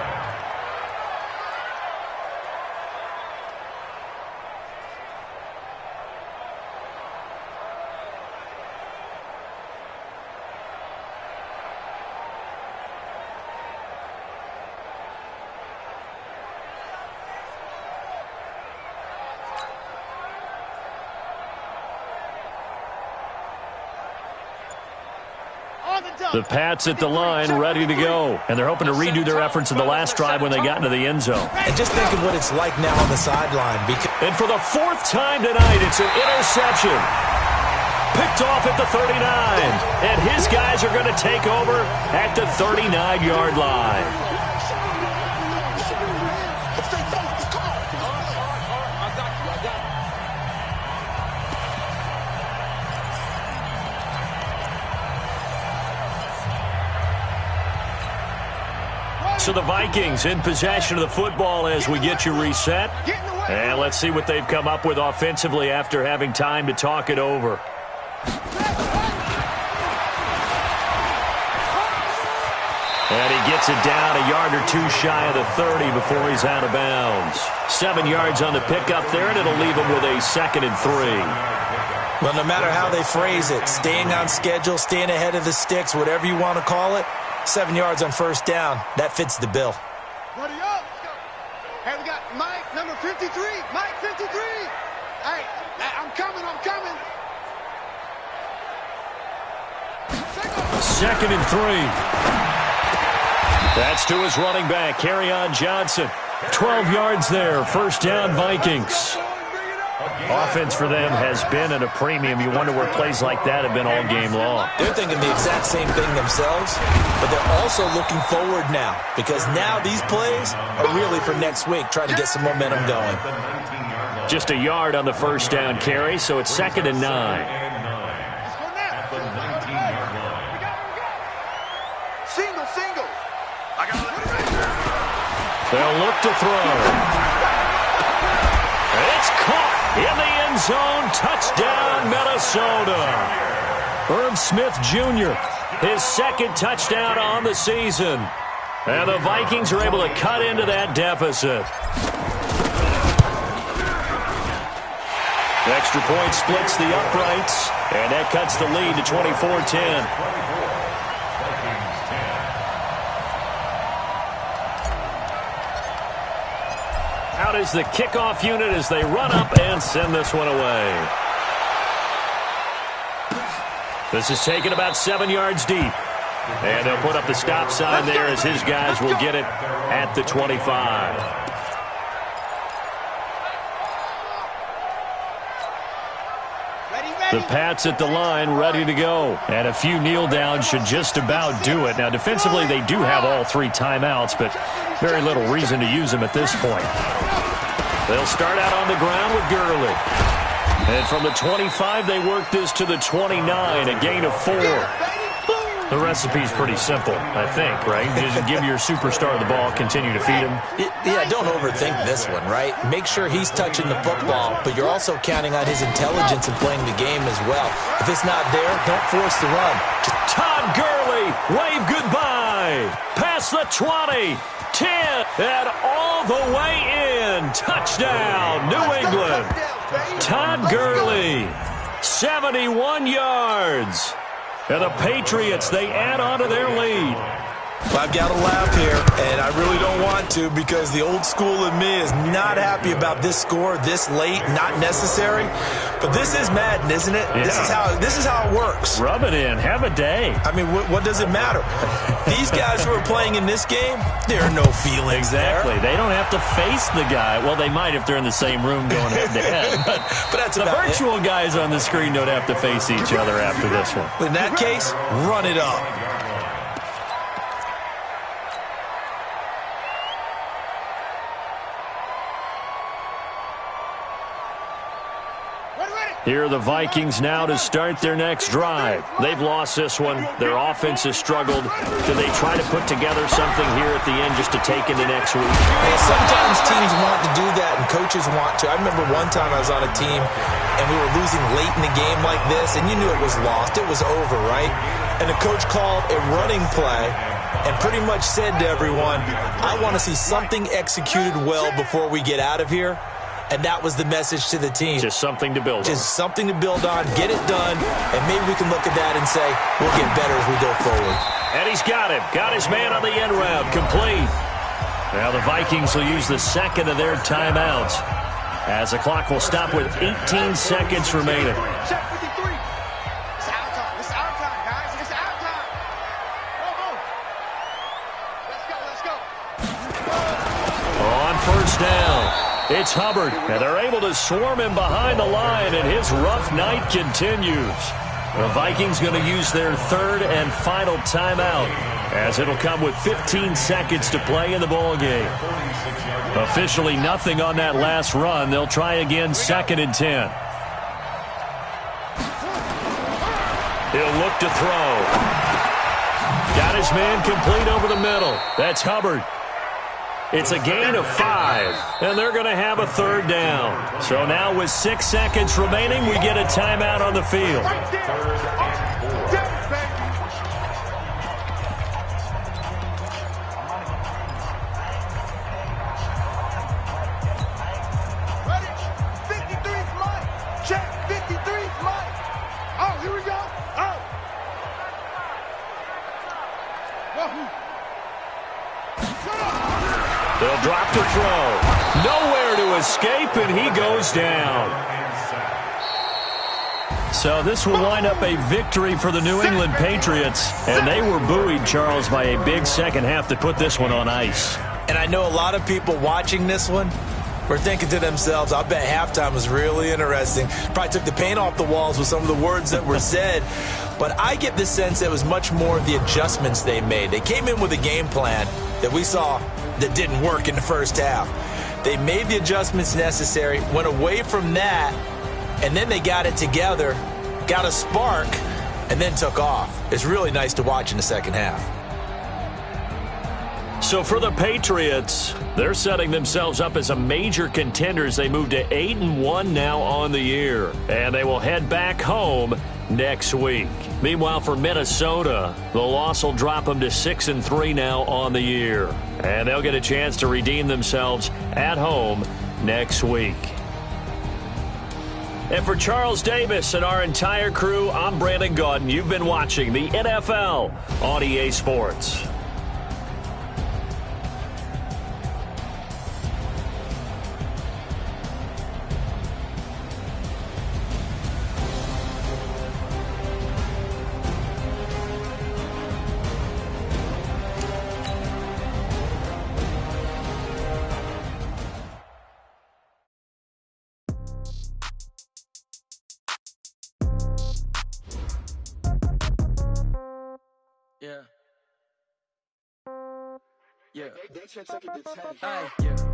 The Pats at the line, ready to go. And they're hoping to redo their efforts in the last drive when they got into the end zone. And just think of what it's like now on the sideline. And for the 4th time tonight, it's an interception. Picked off at the 39. And his guys are going to take over at the 39-yard line. So the Vikings in possession of the football as we get you reset. And let's see what they've come up with offensively after having time to talk it over. And he gets it down a yard or two shy of the 30 before he's out of bounds. 7 yards on the pickup there, and it'll leave him with a 2nd and 3. Well, no matter how they phrase it, staying on schedule, staying ahead of the sticks, whatever you want to call it, 7 yards on first down, that fits the bill. Buddy up. Hey, we got Mike, number 53. Mike, 53. Hey, I'm coming. 2nd and 3. That's to his running back, Kerryon Johnson. 12 yards there, first down Vikings. Offense for them has been at a premium. You wonder where plays like that have been all game long. They're thinking the exact same thing themselves, but they're also looking forward now because now these plays are really for next week, trying to get some momentum going. Just a yard on the first down carry, so it's 2nd and 9. Single. I got it. They'll look to throw. It's caught in the end zone. Touchdown, Minnesota. Herb Smith Jr., his 2nd touchdown on the season. And the Vikings are able to cut into that deficit. Extra point splits the uprights, and that cuts the lead to 24-10. Out is the kickoff unit as they run up and send this one away. This is taken about 7 yards deep. And they'll put up the stop sign there as his guys will get it at the 25. The Pats at the line ready to go. And a few kneel downs should just about do it. Now, defensively, they do have all 3 timeouts, but very little reason to use them at this point. They'll start out on the ground with Gurley. And from the 25, they work this to the 29, a gain of 4. The recipe's pretty simple, I think, right? Just give your superstar the ball, continue to feed him. Yeah, don't overthink this one, right? Make sure he's touching the football, but you're also counting on his intelligence in playing the game as well. If it's not there, don't force the run. Todd Gurley, wave goodbye. Past the 20, 10, and all the way in. Touchdown, New England. Todd Gurley, 71 yards. And the Patriots, they add on to their lead. Well, I've got to laugh here, and I really don't want to because the old school in me is not happy about this score this late, not necessary. But this is Madden, isn't it? Yeah. This is how it works. Rub it in. Have a day. I mean, what does it matter? These guys who are playing in this game, there are no feelings exactly. there. They don't have to face the guy. Well, they might if they're in the same room going head-to-head. But that's the virtual guys on the screen don't have to face each other after this one. In that case, run it up. Here are the Vikings now to start their next drive. They've lost this one. Their offense has struggled. Do they try to put together something here at the end just to take into next week? Hey, sometimes teams want to do that and coaches want to. I remember one time I was on a team and we were losing late in the game like this, and you knew it was lost. It was over, right? And the coach called a running play and pretty much said to everyone, I want to see something executed well before we get out of here. And that was the message to the team. Just something to build on. Just something to build on, get it done, and maybe we can look at that and say, we'll get better as we go forward. And he's got him. Got his man on the end route. Complete. Now the Vikings will use the 2nd of their timeouts as the clock will stop with 18 seconds remaining. Check 53. It's our time. It's our time, guys. It's our time. Go. Let's go. On first down. It's Hubbard, and they're able to swarm him behind the line, and his rough night continues. The Vikings going to use their third and final timeout, as it'll come with 15 seconds to play in the ball game. Officially nothing on that last run. They'll try again 2nd and 10. He'll look to throw. Got his man complete over the middle. That's Hubbard. It's a gain of 5, and they're going to have a 3rd down. So now with 6 seconds remaining, we get a timeout on the field. They'll drop to throw. Nowhere to escape, and he goes down. So this will wind up a victory for the New England Patriots. And they were buoyed, Charles, by a big second half to put this one on ice. And I know a lot of people watching this one were thinking to themselves, I bet halftime was really interesting. Probably took the paint off the walls with some of the words that were said. But I get the sense it was much more the adjustments they made. They came in with a game plan that we saw that didn't work in the first half. They made the adjustments necessary, went away from that, and then they got it together, got a spark, and then took off. It's really nice to watch in the second half. So for the Patriots, they're setting themselves up as a major contender as they move to 8-1 now on the year. And they will head back home next week. Meanwhile, for Minnesota, the loss will drop them to 6-3 now on the year. And they'll get a chance to redeem themselves at home next week. And for Charles Davis and our entire crew, I'm Brandon Gaudin. You've been watching the NFL on EA Sports.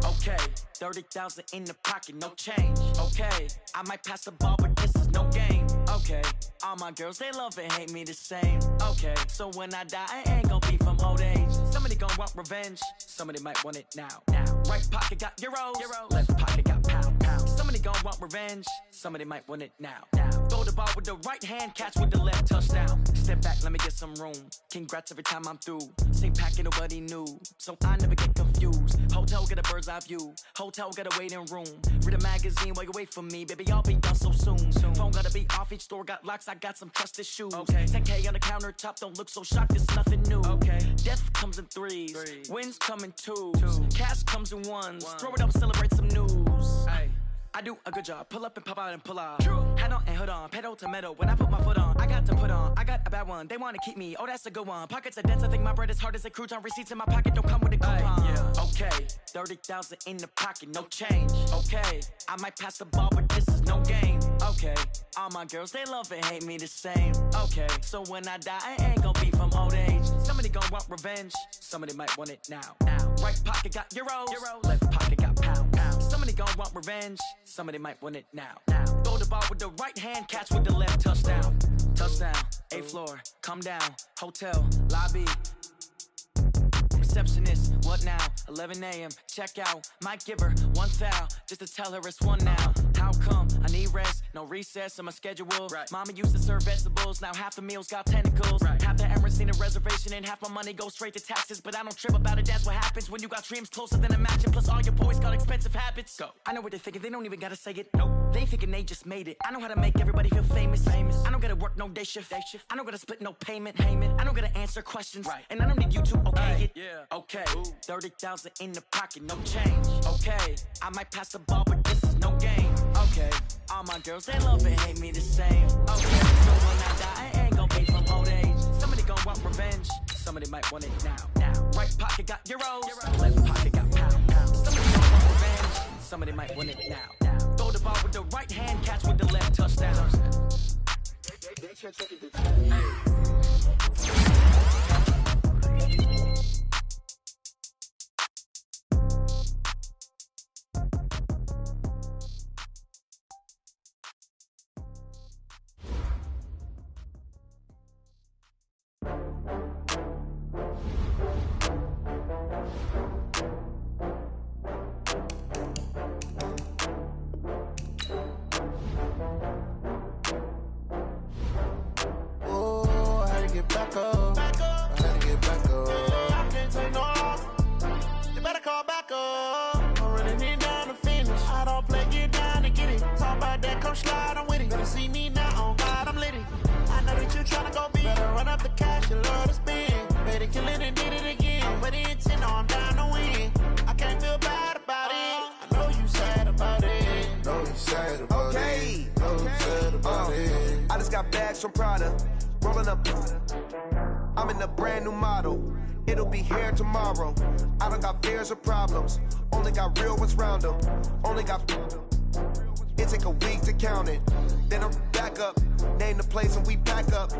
Okay, 30,000 in the pocket, no change. Okay, I might pass the ball, but this is no game. Okay, all my girls, they love and hate me the same. Okay, so when I die, I ain't gon' be from old age. Somebody gon' want revenge, somebody might want it now. Right pocket got euros, left pocket got pound. Somebody gon' want revenge, somebody might want it now. Throw the ball with the right hand, catch with the left, touchdown. Step back, let me get some room. Congrats every time I'm through. Same packet, nobody knew, so I never get confused. Hotel get a bird's eye view, hotel got a waiting room. Read a magazine while you wait for me, baby, I'll be done so soon. Phone gotta be off, each store got locks, I got some trusted shoes. 10K on the countertop, don't look so shocked, it's nothing new. Death comes in threes, wins come in twos, cash comes in ones. Throw it up, celebrate some news. I do a good job, pull up and pop out and pull out. Head on and hood on, pedal to metal. When I put my foot on, I got to put on. I got a bad one, they wanna keep me, oh that's a good one. Pockets are dense, I think my bread is hard as a crouton. Receipts in my pocket don't come with a coupon. Okay, 30,000 in the pocket, no change. Okay, I might pass the ball, but this is no game. Okay, all my girls, they love and hate me the same. Okay, so when I die, I ain't gon' be from old age. Somebody gon' want revenge, somebody might want it now. Right pocket got euros, left pocket got pound. Somebody gon' want revenge, somebody might want it now. Throw the ball with the right hand, catch with the left, touchdown. Touchdown, 8th floor, come down, hotel, lobby. Receptionist, what now? 11 a.m. check out. Might give her one foul just to tell her it's one now. How come? I need rest, no recess in my schedule. Mama used to serve vegetables, now half the meals got tentacles. Half the errands need a reservation and half my money goes straight to taxes. But I don't trip about it, that's what happens when you got dreams closer than a mansion. Plus all your boys got expensive habits. Go. I know what they're thinking, they don't even gotta say it. Nope. They thinking they just made it. I know how to make everybody feel famous. I don't gotta work no day shift. I don't gotta split no payment. I don't gotta answer questions. And I don't need you to okay it. Okay, 30,000 in the pocket, no change. Okay, I might pass the ball, but this is no game. Okay, all my girls, they love and hate me the same. Okay, so when I die, I ain't gon' be from old age. Somebody gon' want revenge, somebody might want it now. Right pocket got euros, left pocket got pound. Somebody gon' want revenge, somebody but they might win it now. Throw the ball with the right hand, catch with the left, touchdown. From Prada, rolling up. I'm in a brand new model. It'll be here tomorrow. I don't got fears or problems. Only got real ones round them. Only got. It take a week to count it. Then I'm back up. Name the place and we pack up.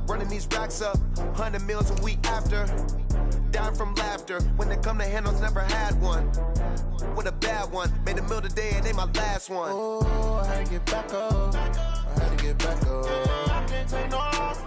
Running these racks up. 100 meals a week after. Dying from laughter. When they come to handles, never had one. With a bad one. Made a meal today and ain't my last one. Oh, I had to get back up. I had to get back up. I can't take no loss.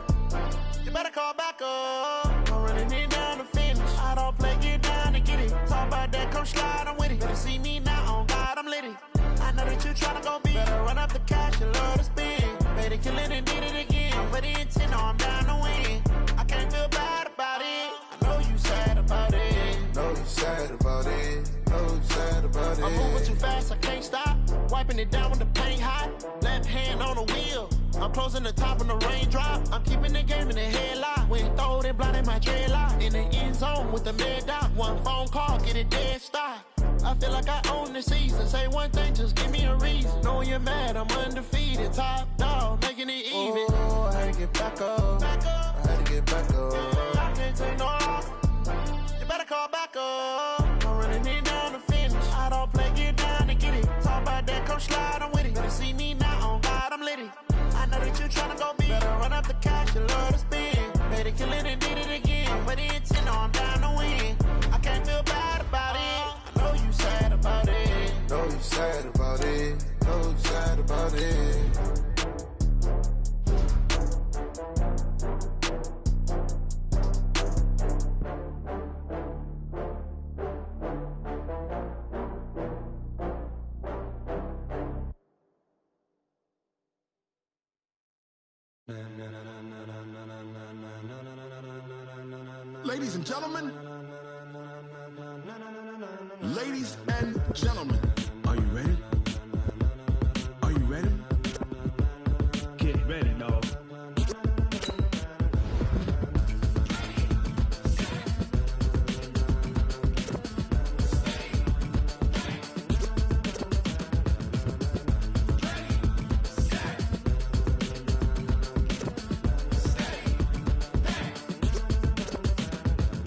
You better call back up. I'm running it down to finish. I don't play, get down to get it. Talk about that, come slide, I'm with it. Better see me now, on God, I'm litty. I know that you tryna go big. Better run up the cash, you love to spend. Better kill it and did it again. But the intent, no, I'm down to win. I can't feel bad about it. I know you sad about it. Know you sad about it. Know you sad about it. I'm moving too fast, I can't stop. Wiping it down with the paint hot. Left hand on the wheel. I'm closing the top when the raindrop. I'm keeping the game in the headlock. When throwed and blinded my dreadlock. In the end zone with the mad dot. One phone call, get it dead stop. I feel like I own the season. Say one thing, just give me a reason. Knowing you're mad, I'm undefeated. Top dog, making it even. Oh, I had to get back up. I had to get back up. I can't take no loss. You better call back up. I'm running it down to finish. I don't play, get down to get it. Talk about that, come slide, I'm with it. Better see me now, on God, I'm litty. I know that you tryna go big. Better run up the cash, you love to spend. Better kill it and did it again. But the intent, no, I'm down to win. I can't feel bad about it. I know you sad about it. Know you sad about it. Know you sad about it. Ladies and gentlemen, ladies and gentlemen, are you ready? Are you ready? Get ready, dog.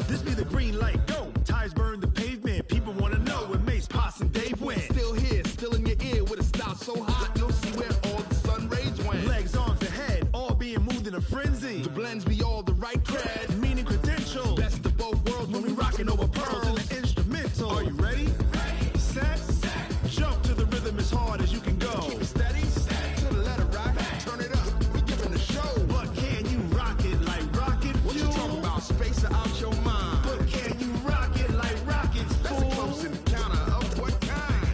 This be the green light, go. Tires burn the pavement. People want to know where Mace, Poss, and Dave went. Still here, still in your ear with a style so hot, you'll see where all the sun rays went. Legs, arms, and head, all being moved in a frenzy. The blends be all the right cred, Meaning credentials. best of both worlds when we rockin' over pearls. in the instrumental. Are you ready? Set. Jump to the rhythm as hard as you can go. Keep it steady, to the letter right, turn it up, we giving the show. But can you rock it like rocket What fuel? you talking about, space or out your mind? But can you rock it like rockets, That's fool? a close encounter of what kind?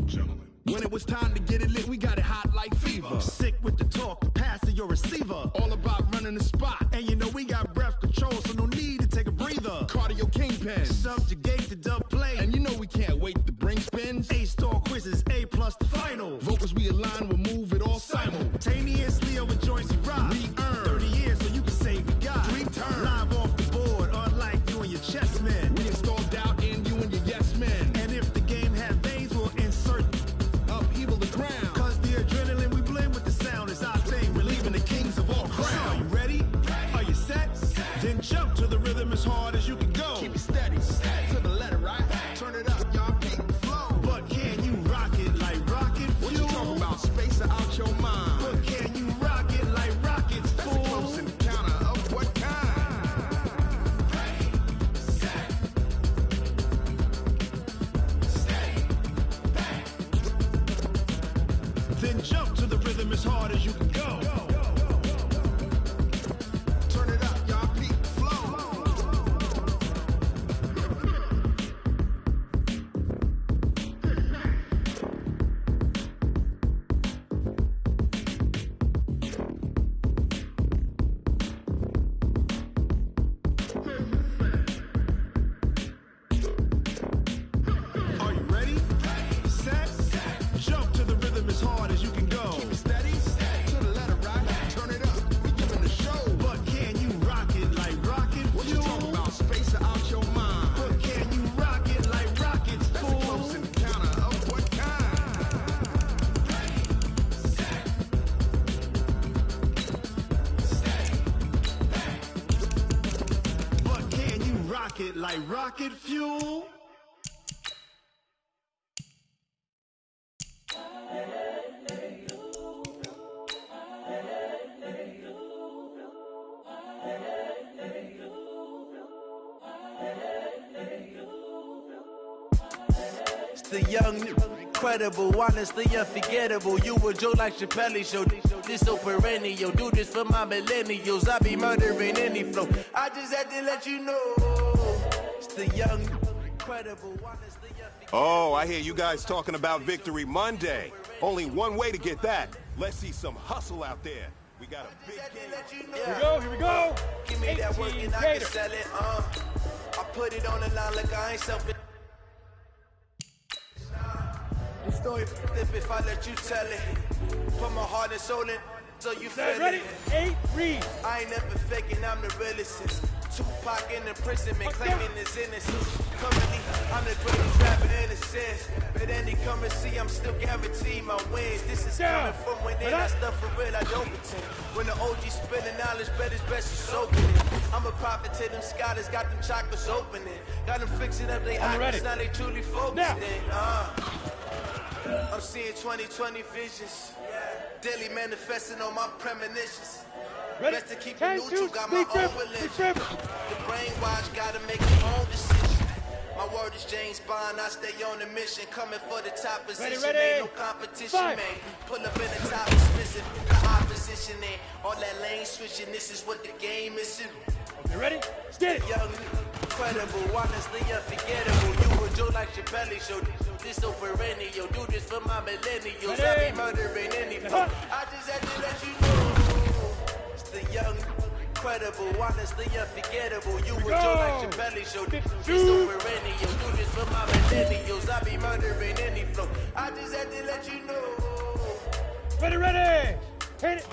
Gentlemen. When it was time to get it lit, we got it hot like fever. Sick with the talk, the pass to your receiver. All about running the spot, And you know we got breath control, so no need to take a breather. cardio kingpin. Subjugate the dub play. And you know we can't wait to bring spins. A-star quizzes, A+ the final. Vocals we align, we'll move it all Simultaneously over joints we rock. We earn 30 years so you can say we got 3 turns. Live off the board, unlike you and your chess men. We install doubt in you and your yes men. And if the game had veins, we'll insert Upheaval the ground. Cause the adrenaline we blend with the sound is our thing. Relieving the kings of all crowns. So are you ready? Are you set? Then jump to the rhythm as hard as you can go. Keep it steady, to the left. rocket like rocket fuel. It's the young, incredible, honestly unforgettable. You a Joe like Chappelle show. This so perennial. Do this for my millennials. I be murdering any flow. I just had to let you know. It's the young, incredible, honestly unforgettable. Oh, I hear you guys talking about Victory Monday. Only one way to get that. Let's see some hustle out there. We got a big game. Here we go. Give me that work and I can sell it. I put it on the line like I ain't selfish. The story if I let you tell it. Put my heart and soul in so you feel ready? it. 8, read. I ain't never faking, I'm the realest. Tupac in imprisonment, claiming his innocence. Currently, I'm the greatest rapper in a sense. But any currency, I'm still guaranteed my wins. This is coming from within, that stuff for real, I don't pretend. When the OG spilling knowledge, bet it's best you soaking it. I'm a prophet to them scholars, got them chakras opening. Got them fixing up their eyes, now they truly focused in. I'm seeing 2020 visions. Daily manifesting on my premonitions. Best to keep it neutral, got my own religion. The brainwash gotta make your own decision. My word is James Bond, I stay on the mission. Coming for the top position, ain't no competition, man. Pull up in the top, dismissing the opposition, ain't all that lane switching. This is what the game is. You ready? Steady. Young, incredible, honestly unforgettable. You a Joe like Chappelle show. This so perennial. Do this for my millennials. I be murdering any flow. I just had to let you know. It's the young, incredible, honestly unforgettable. You a Joe like Chappelle show. This so perennial. Do this for my millennials. I be murdering any flow. I just had to let you know. Ready. Hit it.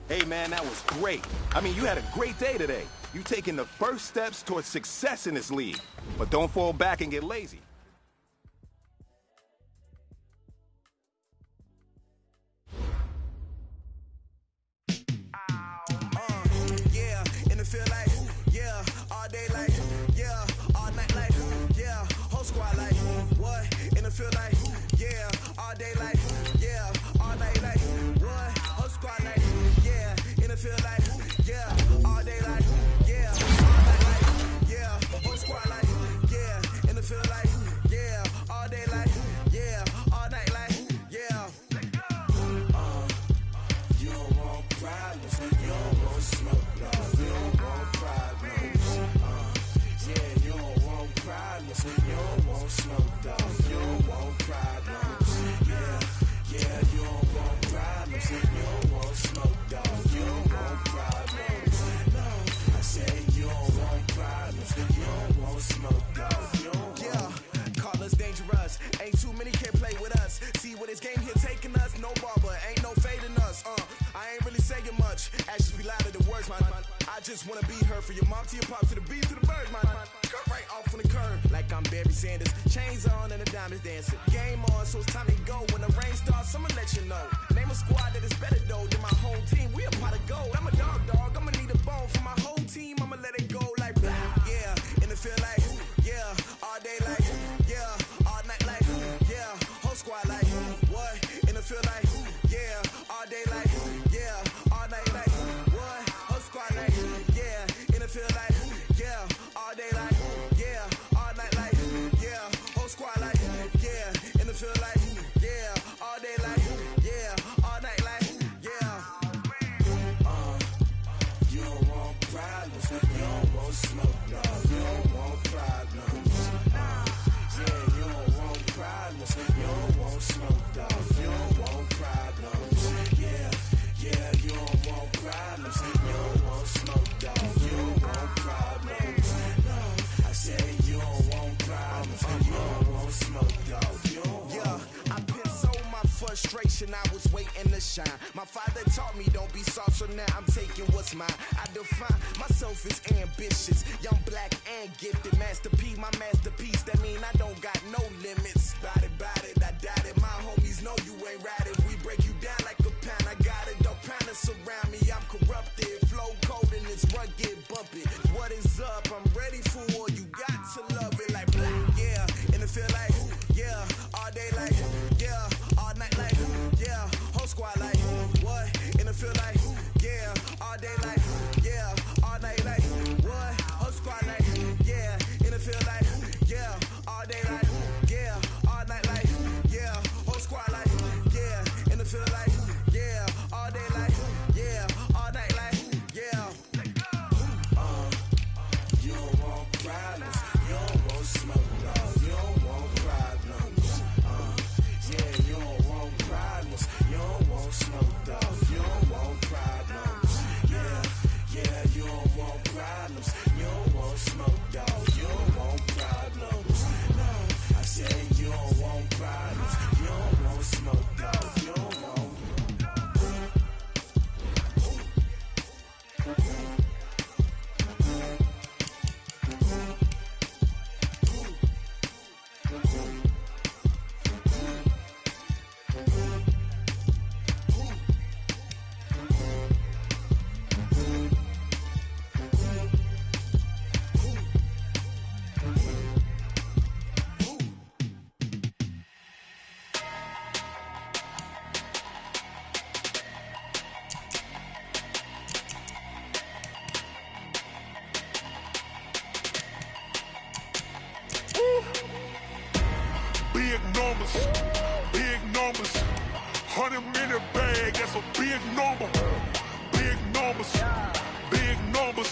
Hey, man, that was great. I mean, you had a great day today. You've taken the first steps towards success in this league. But don't fall back and get lazy. Yeah, in the field like, yeah, all day like, yeah, all night like, yeah, whole squad like, what? In the field like, yeah, all day like, yeah, all night like, what? Whole squad like, yeah, in the field like, yeah, all day like, yeah, all night like, yeah, whole squad like, yeah, in the field like, yeah, all day like, yeah, all night like, yeah. You don't want problems, you don't want smoke, dog. You don't want problems. Yeah, you don't want problems, you don't want smoke, dog. You don't want problems. Yeah, you don't want problems, you don't want smoke, dog. You don't want problems. No, I say you don't want problems, you don't want smoke, dog. You don't want. Call us dangerous. Ain't too many can play with us. See where this game here taking us. No barber, ain't no fading us. I ain't really saying much. Actions be louder than words, man. I just wanna be heard for your mom to your pop to the beat to the birds, man. Cut right off on the curb like I'm Barry Sanders. Chains on and the diamonds dancing. Game on, so it's time to go. When the rain starts, I'ma let you know. Name a squad that is better though than my home team. We a pot of gold. I'm a dog. I'ma need a bone for my whole team. I'ma let it go like blah. Yeah, in the field like, yeah, all day like, yeah, all night like, yeah, whole squad like, what? In the field like, yeah, all day like, yeah, all night like, what? Whole squad like, yeah, in the field like, yeah, all day like, yeah, all night like, yeah, whole squad like, yeah, in the field like, yeah, all day like, yeah, all night like, yeah. You don't want problems, you don't want smoke, dog. You don't want problems. Yeah, you don't want problems, you don't want smoke, dog. You don't want problems. Yeah, you don't want problems, you don't want smoke, dog. You don't want problems. No, I say you don't want problems, you don't want smoke, dog. You don't want. I pin so my foot frustration, I was waiting to shine. My father taught me don't be soft, so now I'm taking what's mine. I define myself as ambitious, young, black, and gifted. Master P, my masterpiece, that mean I don't got no limits. Bout it, I doubt it. My homies know you ain't right it. We break you down like a pound. I got it, don't pound to surround me. I'm corrupted, flow cold and it's rugged, bump it. What is up? I'm ready for war. You got to love it like black, yeah. And it feel like, yeah. All day like, yeah. All night like, yeah. Whole squad like, what? And it feel like, yeah. All day like, yeah. All night like, what? Whole squad like, yeah. And it feel like, yeah. All day like, yeah. All night like, yeah. Whole squad like, yeah. And it feel like, yeah. All day like, yeah. All night like, yeah. You don't want problems. You don't want smoke, dog. You don't want problems. Yeah, you don't want problems. You don't want smoke, dog. You don't want problems. Yeah, you don't want problems. You don't want smoke, dog. You don't want problems. No, I said you don't want problems. You don't want smoke, dog. You don't want. Big numbers, 100-minute bag, that's a big number. Big numbers,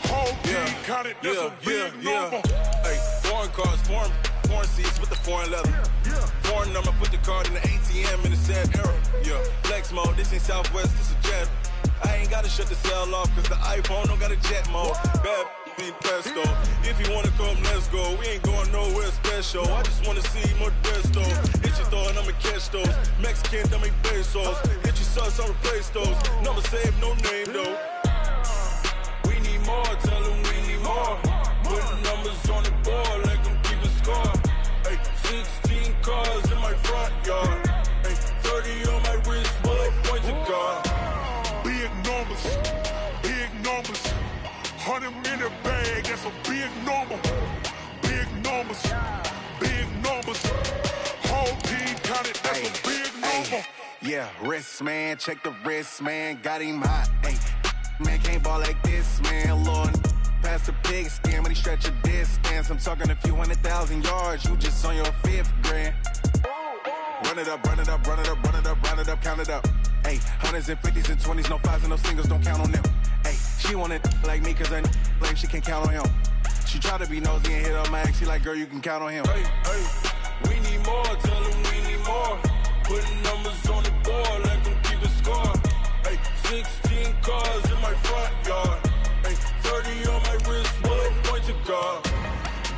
whole team counted, that's a big number. Hey, foreign cars, foreign seats with the foreign leather. Foreign number, put the card in the ATM in the sad era. Yeah, flex mode, this ain't Southwest, this a jet. I ain't gotta shut the cell off, cause the iPhone don't got a jet mode. Bad mean pesto. If you wanna come, let's go. We ain't going nowhere special. I just wanna see more Modesto. Hit your throw and I'ma catch those. Mexican, don't make pesos. Hit your sauce, I'll replace those. Number save, no name though. We need more, tell them we need more. Putting numbers on the board, like them keep a score. Hey, 16 cars in my front yard. Hey, 30 on my wrist, bullet points of God. Big numbers, 100-minute bag, that's a big number. Big numbers, whole team counted, that's a big number. Yeah, wrist man, check the wrist man, got him hot. Ay, man can't ball like this, man. Lord, past the pig skin when he stretch a distance. I'm talking a few 100,000 yards, you just on your 5th grand. Run it up, count it up. Ay, hundreds and 50s and 20s, no 5s and no singles, don't count on them. Ay, she want it like me cause her lame, she can't count on him. She try to be nosy and hit up my ex, she like, girl, you can count on him. Hey, we need more, tell them we need more. Putting numbers on the board, let them keep a score. Hey, 16 cars in my front yard. Hey, 30 on my wrist, bullet points of God.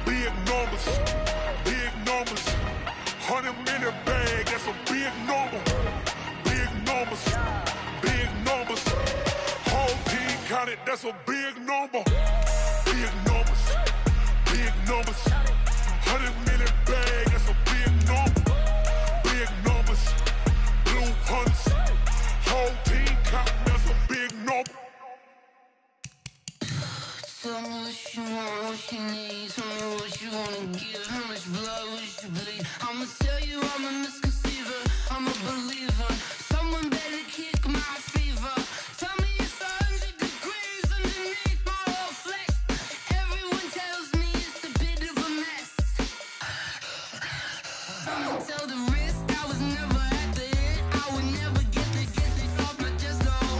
Big numbers, 100-minute bag, that's a big number. Big numbers, whole team counted, that's a big number. Big numbers, 100-minute bag, that's a big number. Big numbers, blue hunts, whole team counting, that's a big number. Tell me what you want, what you need. Tell me what you wanna give. How much blood would you bleed? I'ma tell you I'm a misconceiver. I'm a believer. Someone better kick my fever. Tell me it's 100 degrees underneath my whole flesh. Everyone tells me it's a bit of a mess. I'ma tell the risk I was never at the end. I would never get the off my chest though.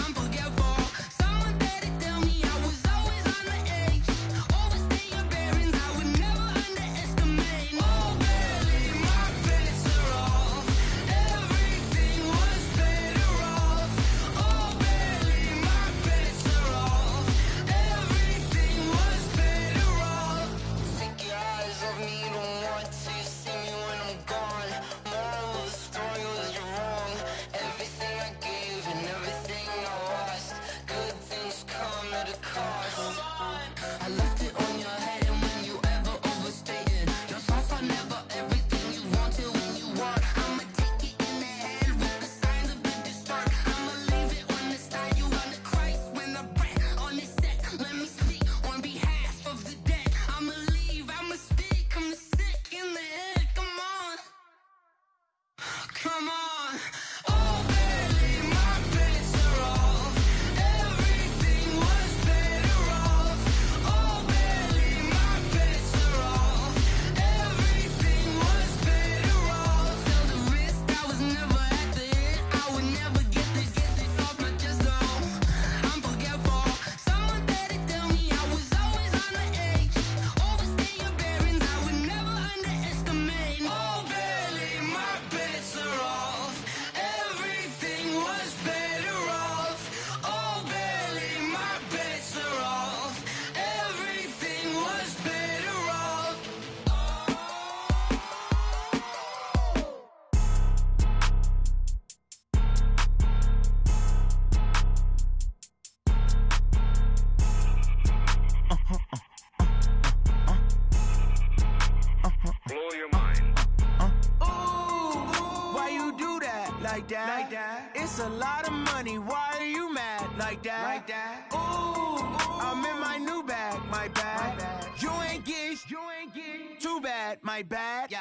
I'm forgetful. Someone better tell me I was always on the edge. Overstay your bearings, I would never underestimate. Oh, barely, my best. like that. It's a lot of money, why are you mad like that? Ooh, I'm in my new bag, my bad. You ain't get too bad, my bad.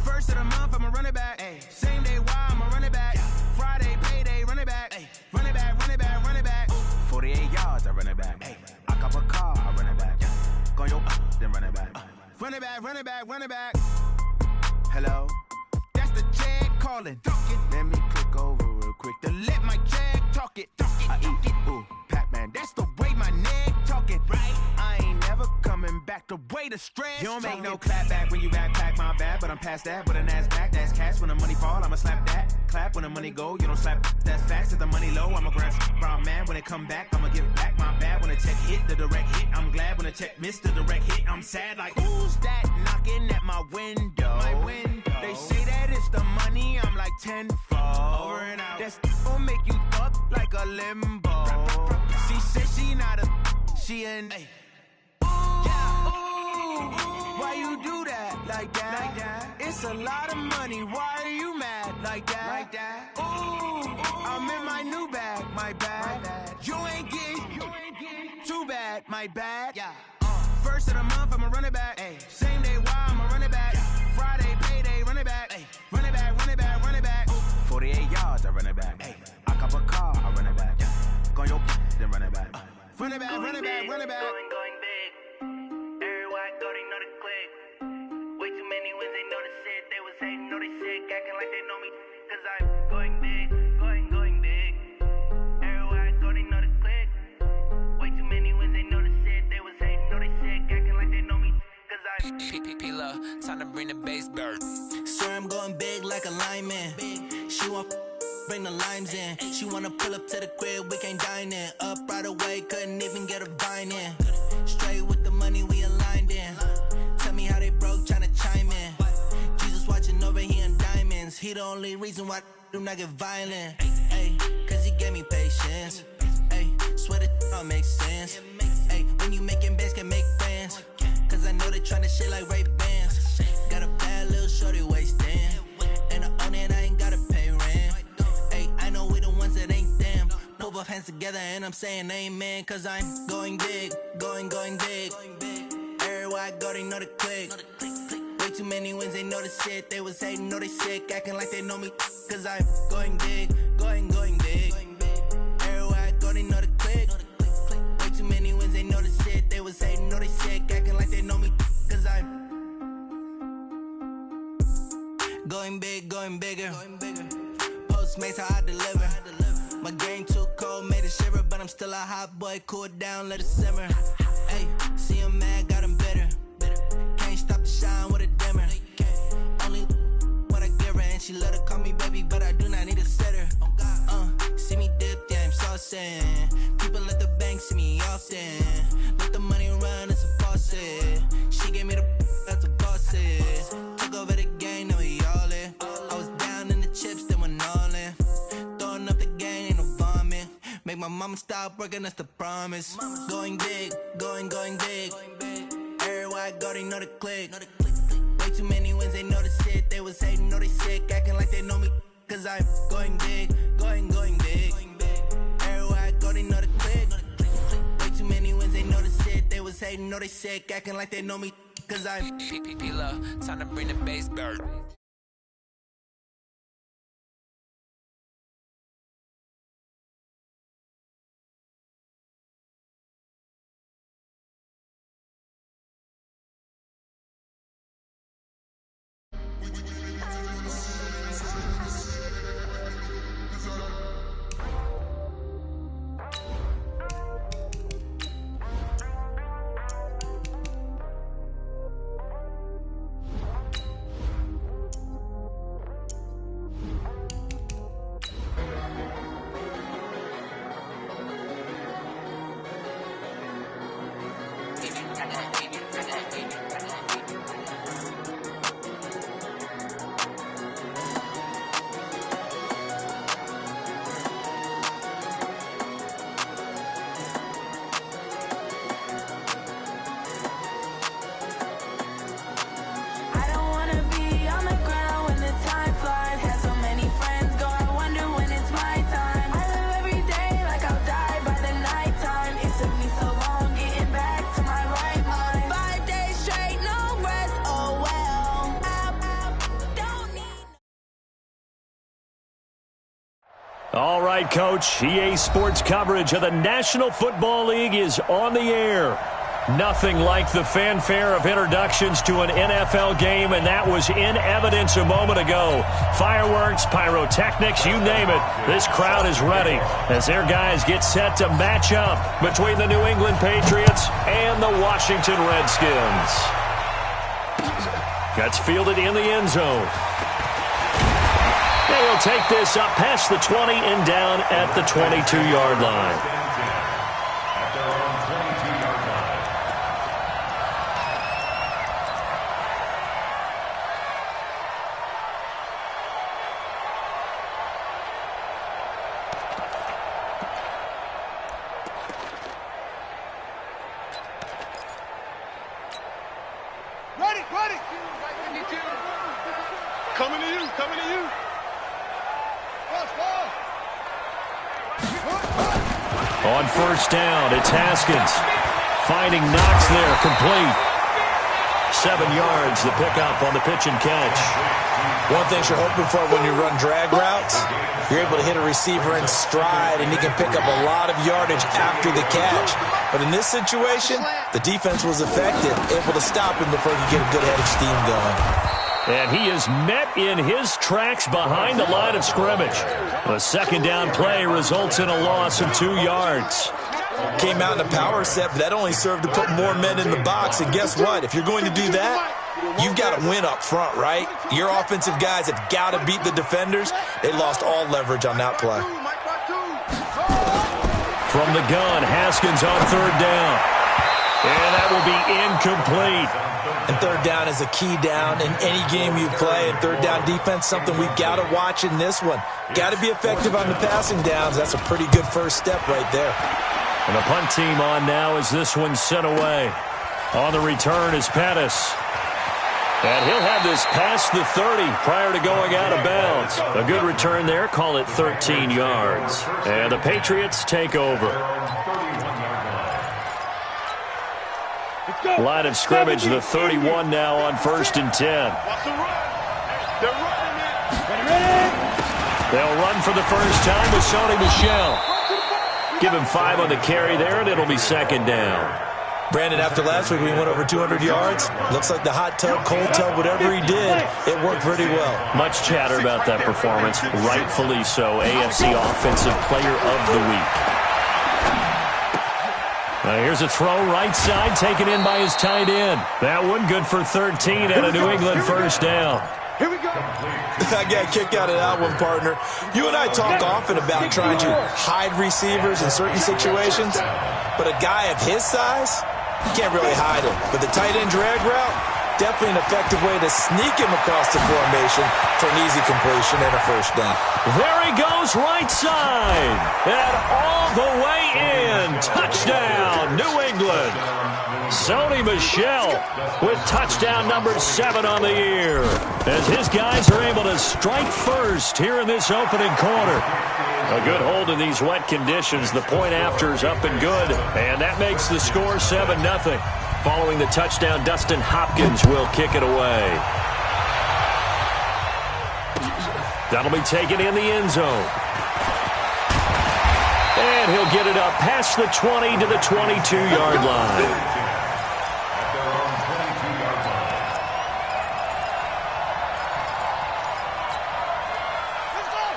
First of the month, I'ma run it back. Same day, why I'ma run it back. Friday, payday, run it back. Run it back, run it back, run it back. 48 yards, I run it back. I cop a car, I run it back. Go yo, then run it back. Run it back, run it back, run it back. Hello? That's the jag calling. Let me click over real quick to let my jag talk it. I eat it, ooh, Pac-Man. That's the way my neck talking. Right? I ain't never coming back the way the stress. You don't make no clap back when you backpack, my bad, but I'm past that. With a NASDAQ, that's cash. When the money fall, I'ma slap that. Clap when the money go, you don't slap. That's fast. If the money low, I'ma grab brown man. When it come back, I'ma give back my bad. When the check hit, the direct hit. I'm glad when the check missed the direct hit. I'm sad like, who's that knocking at my window? They say that it's the money, I'm like tenfold. Over and out. That's gon' make you up like a limbo. She said she not a, she an. Why you do that like that? It's a lot of money, why are you mad like that? Ooh, I'm in my new bag, my bad. You ain't get too bad, my bad. First of the month, I'ma run it back. Same day, why I'ma run it back. Friday, payday, run it back. Run it back, run it back, run it back. 48 yards, I run it back. I cop a car, I run it back. Go yo, then run it back. Run it back, run it back, run it back. Going big. Everywhere I go, they know the click. Way too many wins, they know the shit. They was hating, know they sick, acting like they know me. Cause I'm going big, going big. Everywhere I go, they know the click. Way too many wins, they know the shit. They was hating, know they sick, acting like they know me. Cause I'm P-P-P-Love, time to bring the bass bird. Swear I'm going big like a lineman. She want bring the limes in. She wanna pull up to the crib, we can't dine in. Up right away, couldn't even get a vine in. Straight with the money we aligned in. Tell me how they broke, tryna chime in. Jesus watching over here in diamonds. He the only reason why I do not get violent. Ay, cause he gave me patience. Ay, swear that all makes sense. Ay, when you making bands, can make friends. Cause I know they tryna shit like Ray-Bans. Got a bad little shorty wasting. And I own it, I ain't gotta pay rent. Ay, I know we the ones that ain't them. Pull both hands together and I'm saying amen. Cause I'm going big, going big. Everywhere I go, they know the click. Way too many wins, they know the shit. They was hating, know they sick, acting like they know me. Cause I'm going big, going big. Everywhere I go, they know the click. Way too many wins, they know the shit. They was hating, know they sick, acting like they know me. Cause I'm going big, going bigger. Postmates how I deliver. My game too cold, made it shiver, but I'm still a hot boy. Cool it down, let it simmer. Hey, see him mad, got him bitter. Can't stop the shine with a dimmer. Only what I give her, and she let her call me baby, but I do not need a sitter. See me dip, yeah, I'm saucing. People at the bank see me often. Let the money run, it's a faucet. She gave me the that's a boss it. Took over the game, now we all in. I was down in the chips, then went all in. Throwing up the game, ain't no vomit. Make my mama stop working, that's the promise. Going big, going big. Everywhere I go, they know the click. Way too many wins, they know the shit. They was hating, know they sick, acting like they know me. Cause I'm going big, going big. Everywhere I go, they know the click. Way too many wins, they know the shit. They was hating, know they sick, acting like they know me. Cause I'm P-P-P-Love, time to bring the bass bird. All right, Coach. EA Sports coverage of the National Football League is on the air. Nothing like the fanfare of introductions to an NFL game, and that was in evidence a moment ago. Fireworks, pyrotechnics, you name it. This crowd is ready as their guys get set to match up between the New England Patriots and the Washington Redskins. That's fielded in the end zone. They'll take this up past the 20 and down at the 22-yard line. Ready! Coming to you, coming to you. On first down, it's Haskins. Finding Knox there, complete. 7 yards, the pickup on the pitch and catch. One thing you're hoping for when you run drag routes, you're able to hit a receiver in stride, and he can pick up a lot of yardage after the catch. But in this situation, the defense was effective, able to stop him before he could get a good head of steam going. And he is met in his tracks behind the line of scrimmage. The second down play results in a loss of 2 yards. Came out in a power set, but that only served to put more men in the box. And guess what? If you're going to do that, you've got to win up front, right? Your offensive guys have got to beat the defenders. They lost all leverage on that play. From the gun, Haskins on third down. And that will be incomplete. And third down is a key down in any game you play. And third down defense, something we've got to watch in this one. Got to be effective on the passing downs. That's a pretty good first step right there. And the punt team on now as this one's sent away. On the return is Pettis. And he'll have this past the 30 prior to going out of bounds. A good return there. Call it 13 yards. And the Patriots take over. Line of scrimmage, the 31 now on 1st and 10. They'll run for the first time with Sony Michel. Give him 5 on the carry there, and it'll be second down. Brandon, after last week, we went over 200 yards. Looks like the hot tub, cold tub, whatever he did, it worked pretty well. Much chatter about that performance. Rightfully so. AFC Offensive Player of the Week. Here's a throw right side, taken in by his tight end. That one good for 13 and a New England first down. Here we go. I got a kick out of that one, partner. You and I talk often about trying to hide receivers in certain situations, but a guy of his size, you can't really hide him. But the tight end drag route, definitely an effective way to sneak him across the formation for an easy completion and a first down. There he goes, right side. And all the way in. Touchdown, New England. Sony Michel with touchdown number 7 on the year. As his guys are able to strike first here in this opening quarter. A good hold in these wet conditions. The point after is up and good. And that makes the score 7-0. Following the touchdown, Dustin Hopkins will kick it away. That'll be taken in the end zone. And he'll get it up past the 20 to the 22-yard line.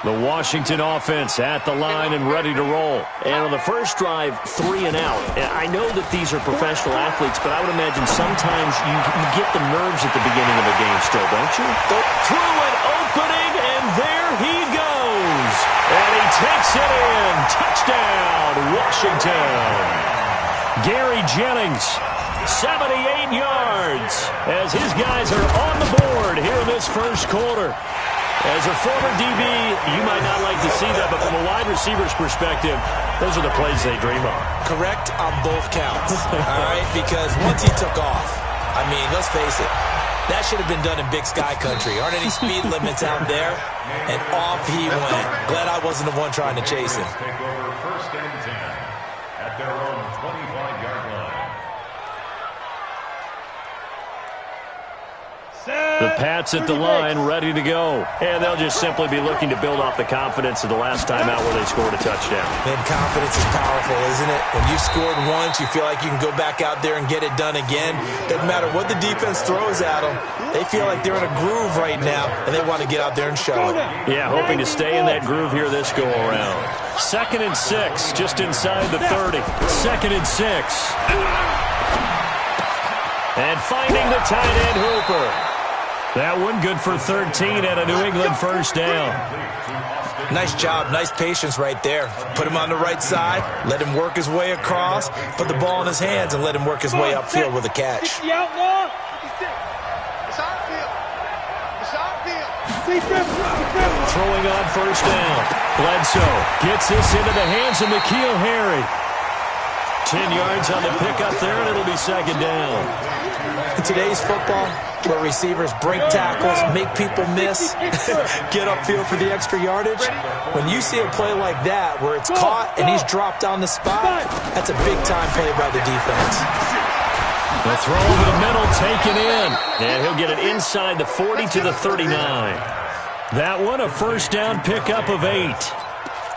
The Washington offense at the line and ready to roll. And on the first drive, 3 and out. I know that these are professional athletes, but I would imagine sometimes you get the nerves at the beginning of a game still, don't you? Through an opening, and there he goes. And he takes it in. Touchdown, Washington. Gary Jennings, 78 yards, as his guys are on the board here in this first quarter. As a former DB, you might not like to see that, but from a wide receiver's perspective, those are the plays they dream of. Correct on both counts, all right? Because once he took off, I mean, let's face it, that should have been done in Big Sky country. Aren't any speed limits out there? And off he went. Glad I wasn't the one trying to chase him. Take over 1st and 10 at their own 25-yard line. The Pats at the line, ready to go. And they'll just simply be looking to build off the confidence of the last time out where they scored a touchdown. Man, confidence is powerful, isn't it? When you scored once, you feel like you can go back out there and get it done again. Doesn't matter what the defense throws at them. They feel like they're in a groove right now, and they want to get out there and show it. Yeah, hoping to stay in that groove here this go-around. 2nd and 6, just inside the 30. 2nd and 6. And finding the tight end, Hooper. That one good for 13 and a New England first down. Nice job, nice patience right there. Put him on the right side, let him work his way across, put the ball in his hands, and let him work his way upfield with a catch. Throwing on first down. Bledsoe gets this into the hands of N'Keal Harry. 10 yards on the pickup there, and it'll be 2nd down. In today's football, where receivers break tackles, make people miss, get upfield for the extra yardage, when you see a play like that where it's caught and he's dropped on the spot, that's a big-time play by the defense. The throw over the middle, taken in. And he'll get it inside the 40 to the 39. That one, a first down pickup of 8.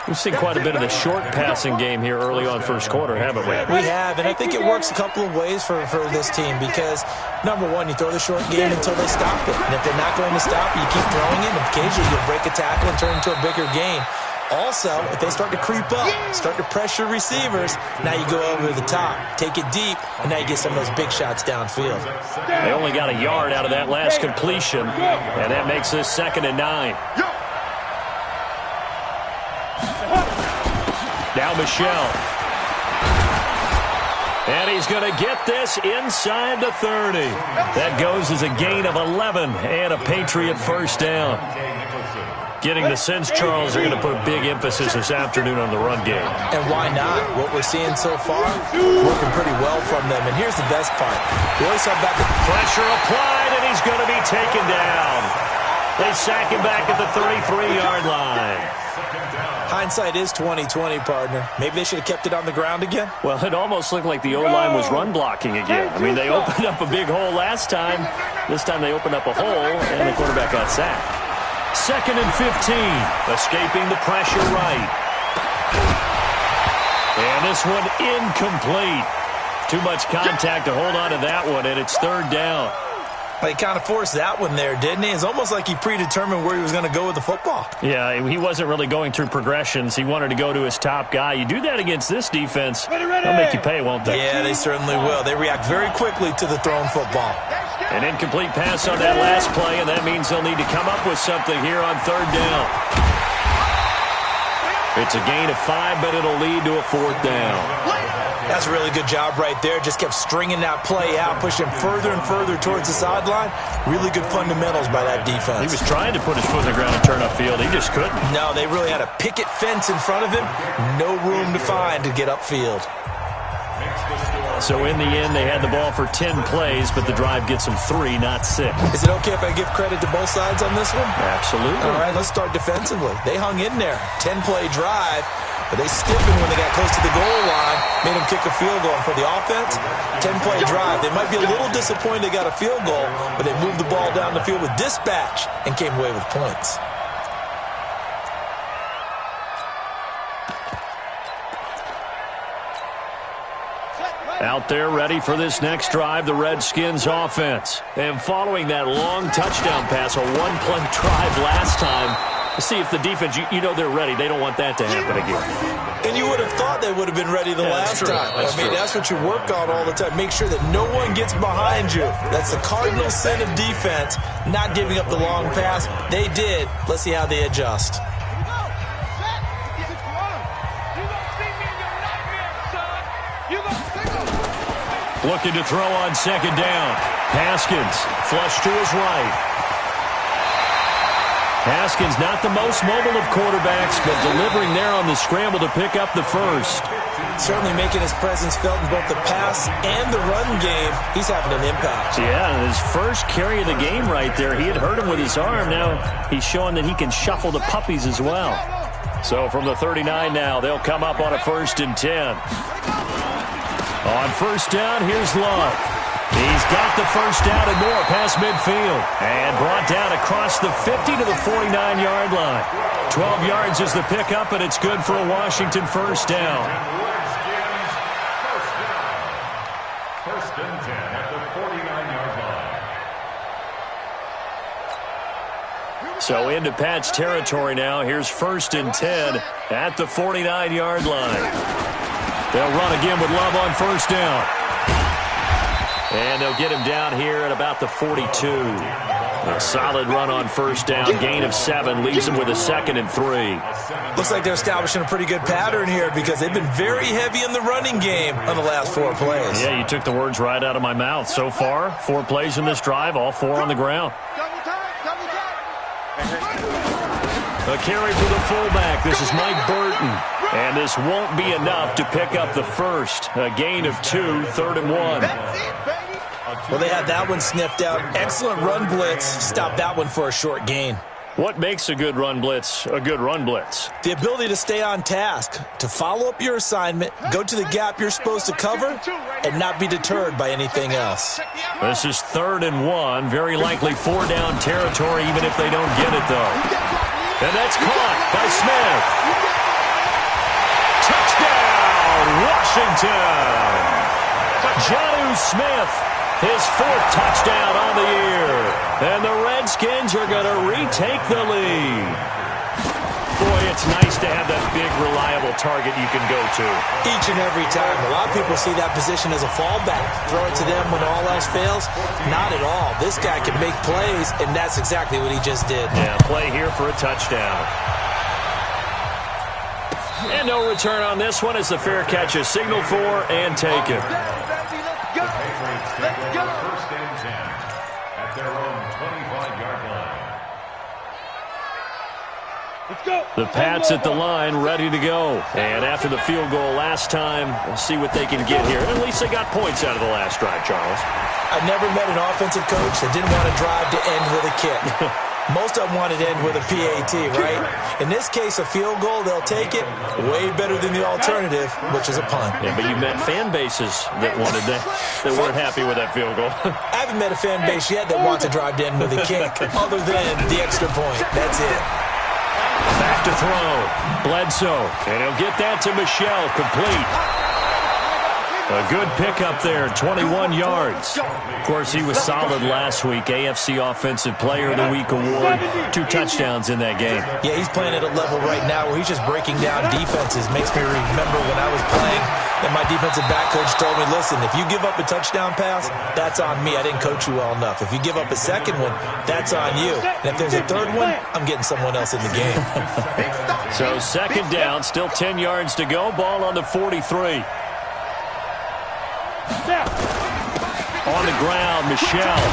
We've seen quite a bit of the short passing game here early on first quarter, haven't we? We have, and I think it works a couple of ways for this team because, number one, you throw the short game until they stop it. And if they're not going to stop it, you keep throwing it, and occasionally you'll break a tackle and turn it into a bigger game. Also, if they start to creep up, start to pressure receivers, now you go over the top, take it deep, and now you get some of those big shots downfield. They only got a yard out of that last completion, and that makes this 2nd and 9. Now Michelle. And he's going to get this inside the 30. That goes as a gain of 11 and a Patriot first down. Getting the sense Charles are going to put a big emphasis this afternoon on the run game. And why not? What we're seeing so far, working pretty well from them. And here's the best part. We always talk about the pressure applied, and he's going to be taken down. They sack him back at the 33-yard line. Hindsight is 20/20, partner. Maybe they should have kept it on the ground again. Well, it almost looked like the O-line was run blocking again. I mean, they opened up a big hole last time. This time they opened up a hole, and the quarterback got sacked. 2nd and 15. Escaping the pressure right. And this one incomplete. Too much contact to hold on to that one, and it's 3rd down. He kind of forced that one there, didn't he? It's almost like he predetermined where he was going to go with the football. Yeah, he wasn't really going through progressions. He wanted to go to his top guy. You do that against this defense, they'll make you pay, won't they? Yeah, they certainly will. They react very quickly to the thrown football. An incomplete pass on that last play, and that means they'll need to come up with something here on 3rd down. It's a gain of 5, but it'll lead to a 4th down. That's a really good job right there. Just kept stringing that play out, pushing further and further towards the sideline. Really good fundamentals by that defense. He was trying to put his foot in the ground and turn upfield. He just couldn't. No, they really had a picket fence in front of him. No room to find to get upfield. So in the end, they had the ball for 10 plays, but the drive gets them 3, not 6. Is it okay if I give credit to both sides on this one? Absolutely. All right, let's start defensively. They hung in there. 10-play drive. But they stiffened when they got close to the goal line, made them kick a field goal. And for the offense, 10-play drive. They might be a little disappointed they got a field goal, but they moved the ball down the field with dispatch and came away with points. Out there ready for this next drive, the Redskins offense. And following that long touchdown pass, a one-play drive last time, see if the defense, you know they're ready. They don't want that to happen again. And you would have thought they would have been ready the last time. That's what you work on all the time. Make sure that no one gets behind you. That's the cardinal sin of defense, not giving up the long pass. They did. Let's see how they adjust. Looking to throw on 2nd down. Haskins, flush to his right. Haskins not the most mobile of quarterbacks, but delivering there on the scramble to pick up the first. Certainly making his presence felt in both the pass and the run game. He's having an impact. Yeah, his first carry of the game right there. He had hurt him with his arm. Now he's showing that he can shuffle the puppies as well. So from the 39 now, they'll come up on a 1st and 10. On 1st down, here's Love. He's got the first down and more past midfield. And brought down across the 50 to the 49-yard line. 12 yards is the pickup, and it's good for a Washington first down. First and 10 at the 49-yard line. So into Pat's territory now. Here's first and 10 at the 49-yard line. They'll run again with Love on first down. And they'll get him down here at about the 42. A solid run on first down. Gain of 7 leaves him with a 2nd and 3. Looks like they're establishing a pretty good pattern here because they've been very heavy in the running game on the last 4 plays. Yeah, you took the words right out of my mouth. So far, 4 plays in this drive, all 4 on the ground. A carry for the fullback. This is Mike Burton. And this won't be enough to pick up the first. A gain of 2, 3rd and 1. Well, they had that one sniffed out. Excellent run blitz. Stop that one for a short gain. What makes a good run blitz a good run blitz? The ability to stay on task, to follow up your assignment, go to the gap you're supposed to cover, and not be deterred by anything else. This is 3rd and 1. Very likely 4-down territory, even if they don't get it, though. And that's caught by Smith. Touchdown, Washington! Jonnu Smith, his 4th touchdown on the year. And the Redskins are going to retake the lead. Boy, it's nice to have that big, reliable target you can go to. Each and every time. A lot of people see that position as a fallback. Throw it to them when all else fails. Not at all. This guy can make plays, and that's exactly what he just did. Yeah, play here for a touchdown. And no return on this one as the fair catch is signaled for and taken. The Patriots take over first and 10 at their own 25-yard line. Let's go. The Pats at the line, ready to go. And after the field goal last time, we'll see what they can get here. At least they got points out of the last drive, Charles. I never met an offensive coach that didn't want to drive to end with a kick. Most of them wanted to end with a PAT, right? In this case, a field goal, they'll take it. Way better than the alternative, which is a punt. Yeah, but you met fan bases that wanted that weren't happy with that field goal. I haven't met a fan base yet that wants to drive to end with a kick, other than the extra point. That's it. Back to throw. Bledsoe. And he'll get that to Michelle, complete. A good pickup there, 21 yards. Of course, he was solid last week. AFC Offensive Player of the Week award. 2 touchdowns in that game. Yeah, he's playing at a level right now where he's just breaking down defenses. Makes me remember when I was playing and my defensive back coach told me, listen, if you give up a touchdown pass, that's on me. I didn't coach you well enough. If you give up a second one, that's on you. And if there's a third one, I'm getting someone else in the game. So 2nd down, still 10 yards to go. Ball on the 43. On the ground, Michelle.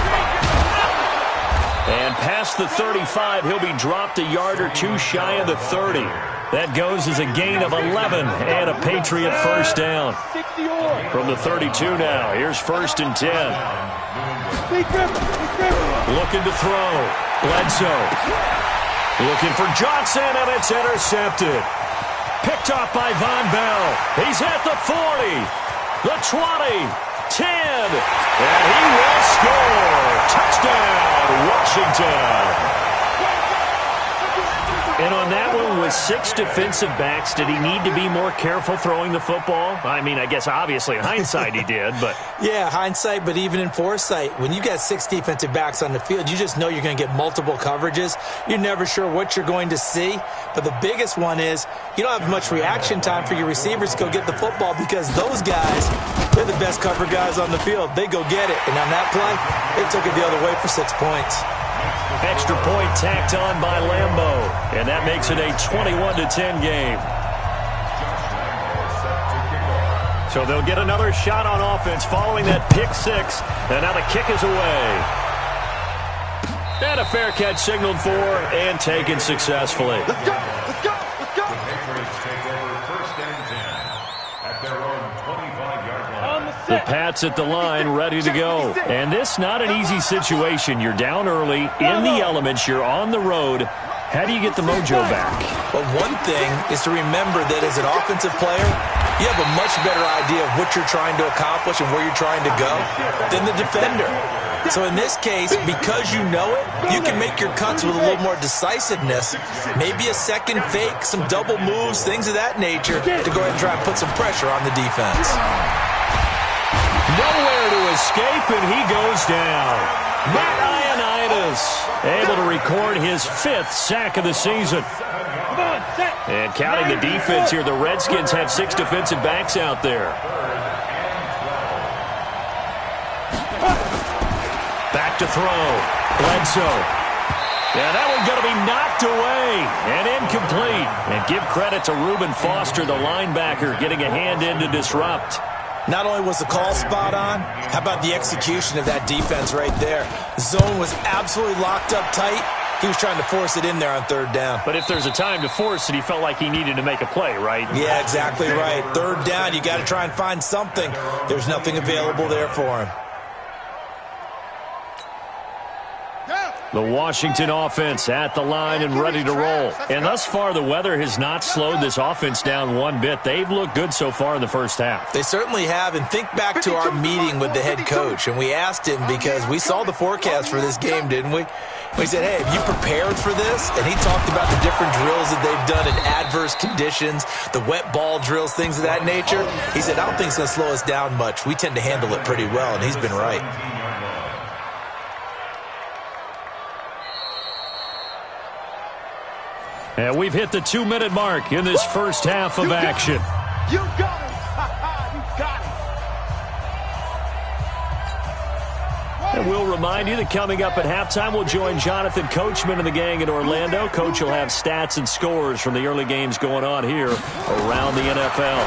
And past the 35, he'll be dropped a yard or 2 shy of the 30. That goes as a gain of 11 and a Patriot first down. From the 32 now, here's first and 10. Looking to throw. Bledsoe. Looking for Johnson, and it's intercepted. Picked off by Von Bell. He's at the 40. The 20, 10, and he will score. Touchdown, Washington. And on that one, with 6 defensive backs, did he need to be more careful throwing the football? I mean, I guess obviously in hindsight he did, but... Yeah, hindsight, but even in foresight, when you got 6 defensive backs on the field, you just know you're going to get multiple coverages. You're never sure what you're going to see. But the biggest one is you don't have much reaction time for your receivers to go get the football because those guys, they're the best cover guys on the field. They go get it. And on that play, they took it the other way for 6 points. Extra point tacked on by Lambeau, and that makes it a 21-10 game. So they'll get another shot on offense following that pick 6, and now the kick is away. And a fair catch signaled for and taken successfully. Let's go! Let's go! Let's go! The Patriots take over first and 10 at their own 25-yard line. The Pats at the line, ready to go. And this not an easy situation. You're down early, in the elements, you're on the road. How do you get the mojo back? Well, one thing is to remember that as an offensive player, you have a much better idea of what you're trying to accomplish and where you're trying to go than the defender. So in this case, because you know it, you can make your cuts with a little more decisiveness, maybe a second fake, some double moves, things of that nature, to go ahead and try and put some pressure on the defense. Nowhere to escape, and he goes down. Matt Ioannidis able to record his 5th sack of the season. And counting the defense here, the Redskins have 6 defensive backs out there. Back to throw. Bledsoe. Yeah, that one's going to be knocked away and incomplete. And give credit to Reuben Foster, the linebacker, getting a hand in to disrupt. Not only was the call spot on, how about the execution of that defense right there? Zone was absolutely locked up tight. He was trying to force it in there on 3rd down. But if there's a time to force it, he felt like he needed to make a play, right? Yeah, exactly right. 3rd down, you got to try and find something. There's nothing available there for him. The Washington offense at the line and ready to roll. And thus far, the weather has not slowed this offense down one bit. They've looked good so far in the first half. They certainly have. And think back to our meeting with the head coach. And we asked him because we saw the forecast for this game, didn't we? We said, hey, have you prepared for this? And he talked about the different drills that they've done in adverse conditions, the wet ball drills, things of that nature. He said, I don't think it's going to slow us down much. We tend to handle it pretty well, and he's been right. And we've hit the 2-minute mark in this first half of action. You got it. You got it. And we'll remind you that coming up at halftime, we'll join Jonathan Coachman and the gang in Orlando. Coach will have stats and scores from the early games going on here around the NFL.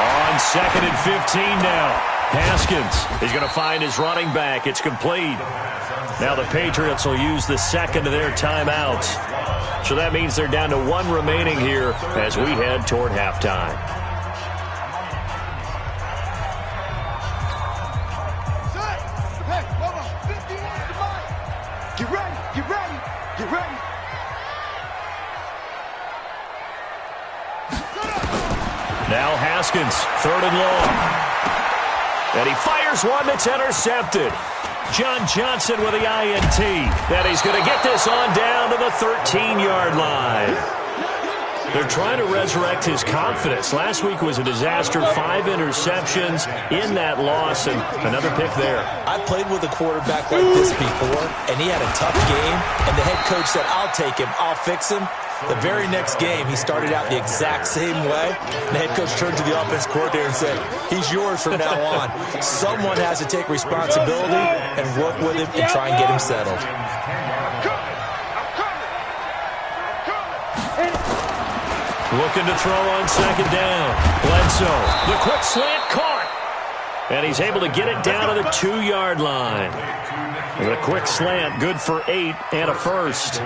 On 2nd and 15 now. Haskins is going to find his running back. It's complete. Now the Patriots will use the second of their timeouts. So that means they're down to 1 remaining here as we head toward halftime. Get ready, get ready, get ready. Now Haskins, 3rd and long. And he fires one that's intercepted. John Johnson with the INT. And he's going to get this on down to the 13-yard line. They're trying to resurrect his confidence. Last week was a disaster. 5 interceptions in that loss and another pick there. I played with a quarterback like this before, and he had a tough game, and the head coach said, I'll take him, I'll fix him. The very next game, he started out the exact same way. And the head coach turned to the offense coordinator and said, he's yours from now on. Someone has to take responsibility and work with him and try and get him settled. Looking to throw on 2nd down. Bledsoe, the quick slant caught. And he's able to get it down to the 2-yard line. With a quick slant, good for 8 and a first.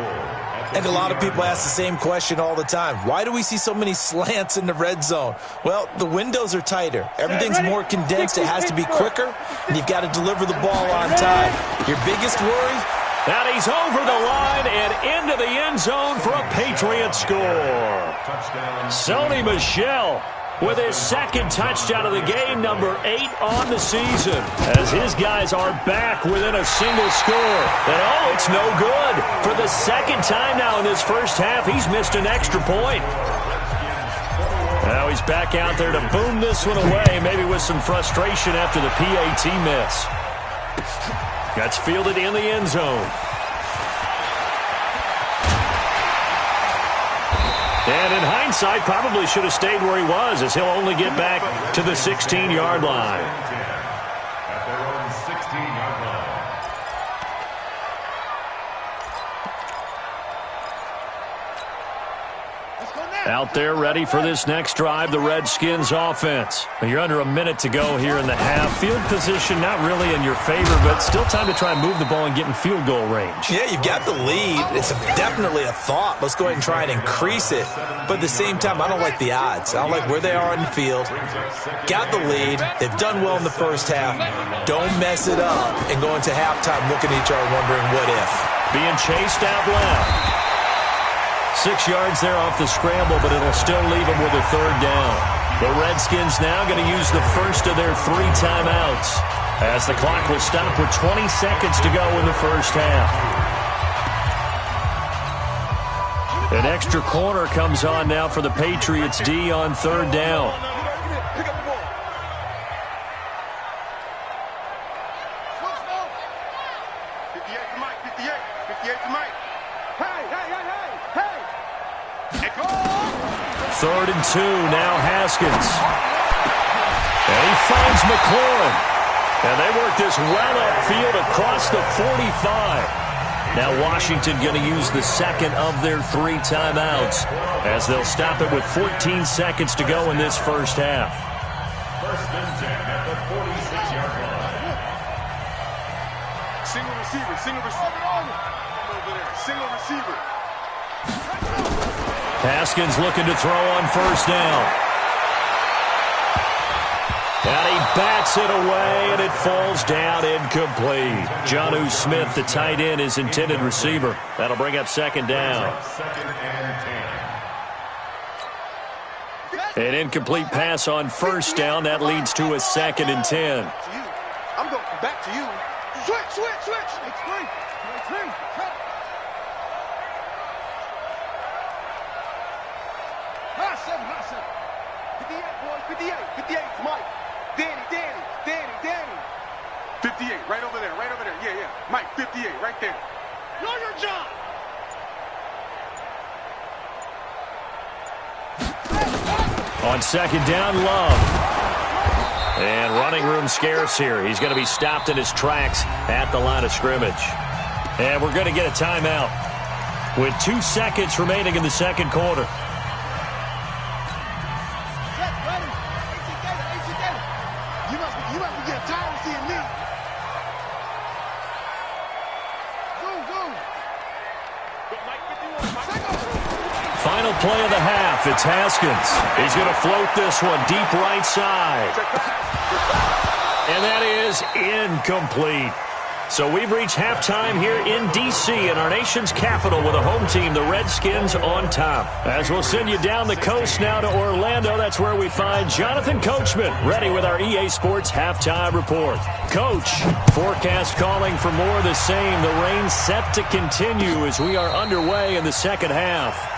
And a lot of people ask the same question all the time. Why do we see so many slants in the red zone? Well, the windows are tighter. Everything's more condensed. It has to be quicker, and you've got to deliver the ball on time. Your biggest worry? And he's over the line and into the end zone for a Patriot score. Sony Michel with his 2nd touchdown of the game, number 8 on the season, as his guys are back within a single score. And oh, it's no good. For the 2nd time now in this first half, he's missed an extra point. Now he's back out there to boom this one away, maybe with some frustration after the PAT miss. That's fielded in the end zone. And in hindsight, probably should have stayed where he was, as he'll only get back to the 16-yard line. At their own 16-yard line. Out there ready for this next drive, the Redskins offense. You're under a minute to go here in the half. Field position not really in your favor, but still time to try and move the ball and get in field goal range. Yeah, you've got the lead. It's definitely a thought. Let's go ahead and try and increase it. But at the same time, I don't like the odds. I don't like where they are in the field. Got the lead. They've done well in the first half. Don't mess it up and go into halftime looking at each other wondering what if. Being chased out left. 6 yards there off the scramble, but it'll still leave him with a 3rd down. The Redskins now going to use the first of their 3 timeouts, as the clock will stop with 20 seconds to go in the first half. An extra corner comes on now for the Patriots D on 3rd down. Pick up the ball. 58 to Mike, 58. 58 to Mike. Hey, hey, hey, hey, hey! 3rd and 2, now Haskins. And he finds McLaurin. And they work this well upfield across the 45. Now Washington going to use the second of their 3 timeouts, as they'll stop it with 14 seconds to go in this first half. 1st and 10 at the 46-yard line. Single receiver, single receiver. Over there, single receiver. Haskins looking to throw on 1st down. And he bats it away, and it falls down incomplete. Jonnu Smith, the tight end, is intended receiver. That'll bring up 2nd down. 2nd and 10. An incomplete pass on 1st down. That leads to a 2nd and 10. I'm going back to you. Switch, switch, switch! Make three! Make three! High 7, high 7. 58, boys, 58. 58 is Mike. Danny. 58, right over there, yeah. Mike, 58, right there. Know your job! On 2nd down, Love. And running room scarce here. He's going to be stopped in his tracks at the line of scrimmage. And we're going to get a timeout with 2 seconds remaining in the 2nd quarter. You must be getting tired of seeing me. Final play of the half. It's Haskins. He's going to float this one deep right side. And that is incomplete. So we've reached halftime here in D.C. in our nation's capital with a home team, the Redskins, on top. As we'll send you down the coast now to Orlando, that's where we find Jonathan Coachman, ready with our EA Sports halftime report. Coach, forecast calling for more of the same. The rain set to continue as we are underway in the 2nd half.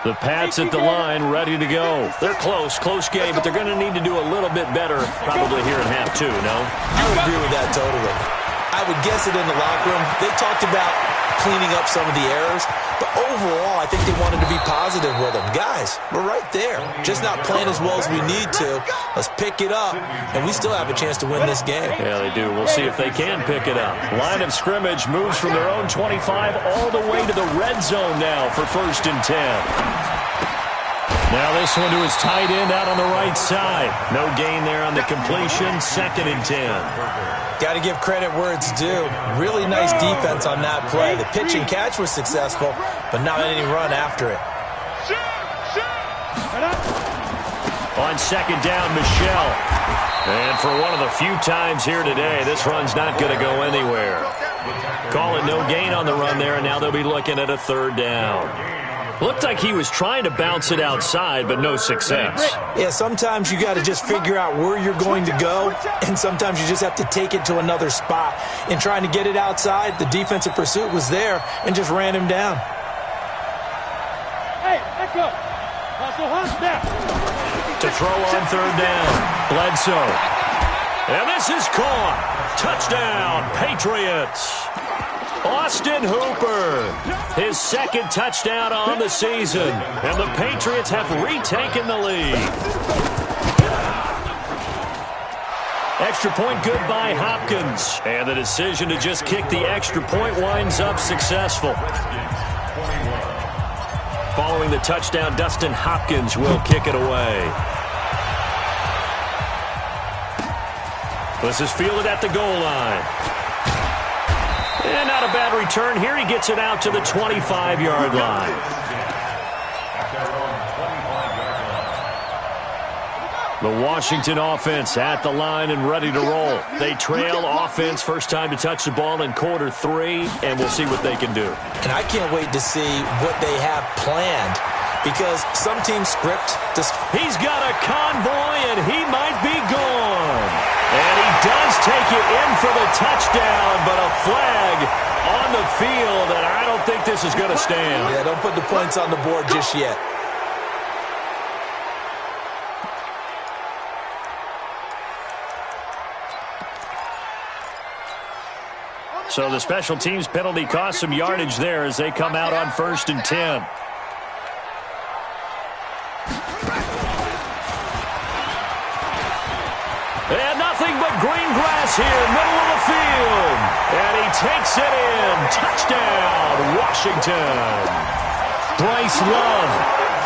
The Pats at the line, ready to go. They're close game, but they're going to need to do a little bit better probably here in half 2, no? I would agree with that totally. I would guess it in the locker room. They talked about cleaning up some of the errors, but overall, I think they wanted to be positive with them. Guys, we're right there. Just not playing as well as we need to. Let's pick it up, and we still have a chance to win this game. Yeah, they do. We'll see if they can pick it up. Line of scrimmage moves from their own 25 all the way to the red zone now for 1st and 10. Now this one to his tight end out on the right side. No gain there on the completion. 2nd and 10. Got to give credit where it's due. Really nice defense on that play. The pitch and catch was successful, but not any run after it. On 2nd down, Michelle. And for one of the few times here today, this run's not going to go anywhere. Calling no gain on the run there, and now they'll be looking at a 3rd down. Looked like he was trying to bounce it outside, but no success. Yeah, sometimes you got to just figure out where you're going to go, and sometimes you just have to take it to another spot. In trying to get it outside, the defensive pursuit was there and just ran him down. Hey, let go. Now. To throw on 3rd down, Bledsoe. And this is caught. Touchdown, Patriots. Austin Hooper, his 2nd touchdown on the season, and the Patriots have retaken the lead. Extra point good by Hopkins, and the decision to just kick the extra point winds up successful. Following the touchdown, Dustin Hopkins will kick it away. This is fielded at the goal line. And not a bad return here. He gets it out to the 25-yard line. The Washington offense at the line and ready to roll. They trail offense, first time to touch the ball in quarter 3, and we'll see what they can do. And I can't wait to see what they have planned, because some teams script this. He's got a convoy, and he might be gone. And he does take it in for the touchdown, but a flag on the field, and I don't think this is going to stand. Yeah, don't put the points on the board just yet. So the special teams penalty cost some yardage there as they come out on 1st and 10. And nothing but green grass here, middle of the field. And he takes it in. Touchdown, Washington. Bryce Love,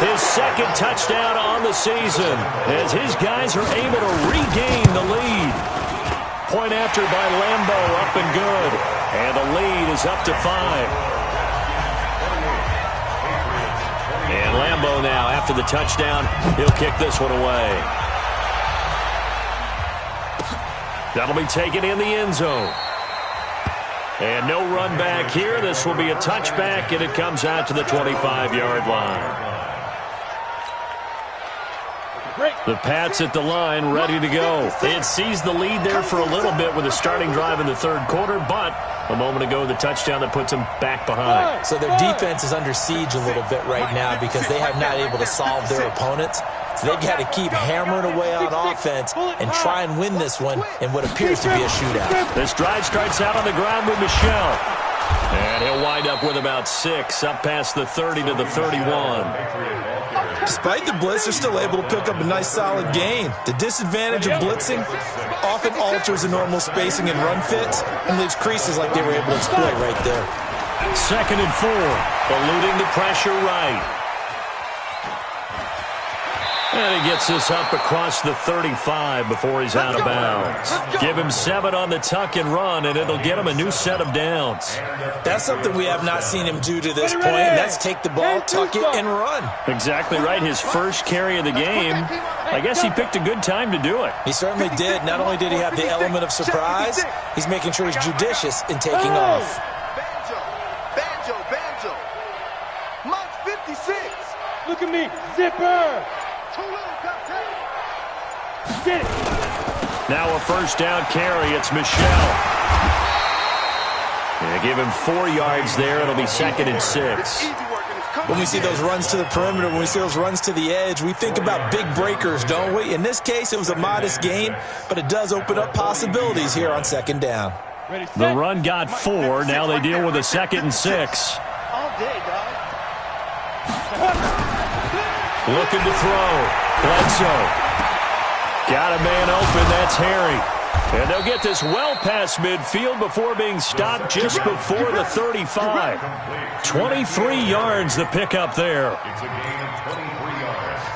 his second touchdown on the season, as his guys are able to regain the lead. Point after by Lambo, up and good. And the lead is up to 5. And Lambo now, after the touchdown, he'll kick this one away. That'll be taken in the end zone. And no run back here. This will be a touchback, and it comes out to the 25-yard line. The Pats at the line, ready to go. It sees the lead there for a little bit with a starting drive in the third quarter, but a moment ago, the touchdown that puts them back behind. So their defense is under siege a little bit right now because they have not able to solve their opponents. So they've got to keep hammering away on offense and try and win this one in what appears to be a shootout. This drive starts out on the ground with Michel. And he'll wind up with about 6, up past the 30 to the 31. Despite the blitz, they're still able to pick up a nice solid gain. The disadvantage of blitzing often alters the normal spacing and run fits and leaves creases like they were able to exploit right there. 2nd and 4, eluding the pressure right. And he gets this up across the 35 before he's out of bounds. Give him 7 on the tuck and run, and it'll get him a new set of downs. That's something we have not seen him do to this point, and that's take the ball, tuck it, and run. Exactly right. His first carry of the game. I guess he picked a good time to do it. He certainly did. Not only did he have the element of surprise, he's making sure he's judicious in taking off. Banjo. Mike 56. Look at me. Zipper. Get it. Now a first down carry. It's Michel. They give him 4 yards there. It'll be 2nd and 6. When we see those runs to the perimeter, when we see those runs to the edge, we think about big breakers, don't we? In this case, it was a modest gain, but it does open up possibilities here on 2nd down. The run got 4. Now they deal with a 2nd and 6. All day, dog. Looking to throw. Bledsoe. Got a man open. That's Harry. And they'll get this well past midfield before being stopped just before the 35. 23 yards the pickup there.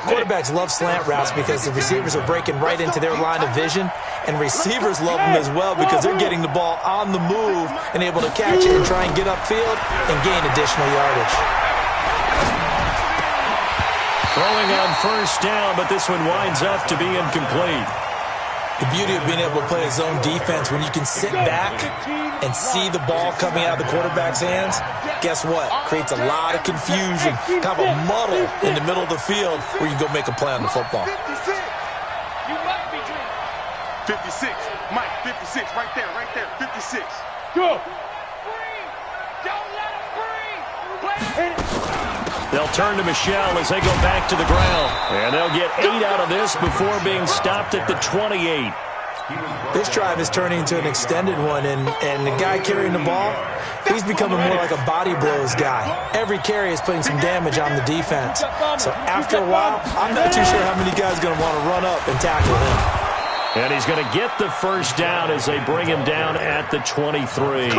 Quarterbacks love slant routes because the receivers are breaking right into their line of vision, and receivers love them as well because they're getting the ball on the move and able to catch it and try and get upfield and gain additional yardage. Throwing on first down, but this one winds up to be incomplete. The beauty of being able to play a zone defense, when you can sit back and see the ball coming out of the quarterback's hands, guess what? Creates a lot of confusion, kind of a muddle in the middle of the field where you can go make a play on the football. 56. You might be dreaming. 56. Mike, 56. Right there. 56. Go. Free. Don't let him free. They'll turn to Michel as they go back to the ground. And they'll get 8 out of this before being stopped at the 28. This drive is turning into an extended one, and the guy carrying the ball, he's becoming more like a body blows guy. Every carry is putting some damage on the defense. So after a while, I'm not too sure how many guys are going to want to run up and tackle him. And he's going to get the first down as they bring him down at the 23.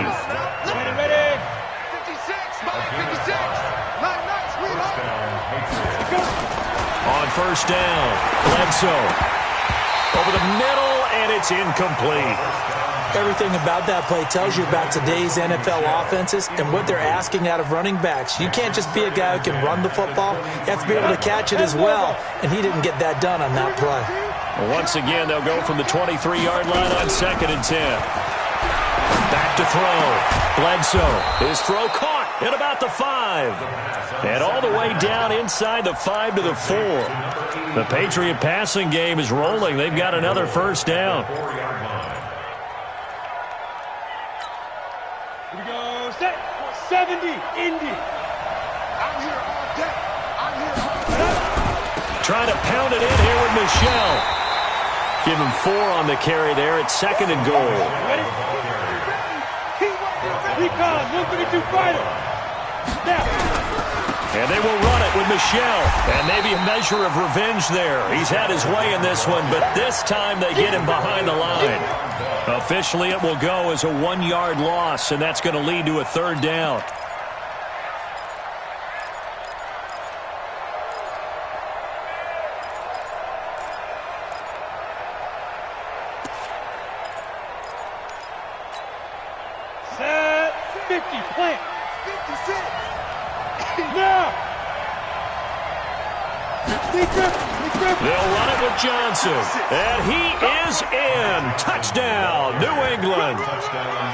On first down, Bledsoe over the middle, and it's incomplete. Everything about that play tells you about today's NFL offenses and what they're asking out of running backs. You can't just be a guy who can run the football. You have to be able to catch it as well, and he didn't get that done on that play. Once again, they'll go from the 23-yard line on 2nd and 10. Back to throw. Bledsoe. His throw caught at about the 5. And all the way down inside the 5 to the 4. The Patriot passing game is rolling. They've got another first down. Here we go. Set. 70. Indy. I'm here all day. I'm here all day. Trying to pound it in here with Michelle. Give him 4 on the carry there at 2nd and goal. Ready? Recon, 132 fighter. Snap. And they will run it with Michelle. And maybe a measure of revenge there. He's had his way in this one, but this time they get him behind the line. Officially, it will go as a 1-yard loss, and that's going to lead to a 3rd down. Set. 50. Plant. 56. Now. They'll run it with Johnson. And he is in. Touchdown, New England.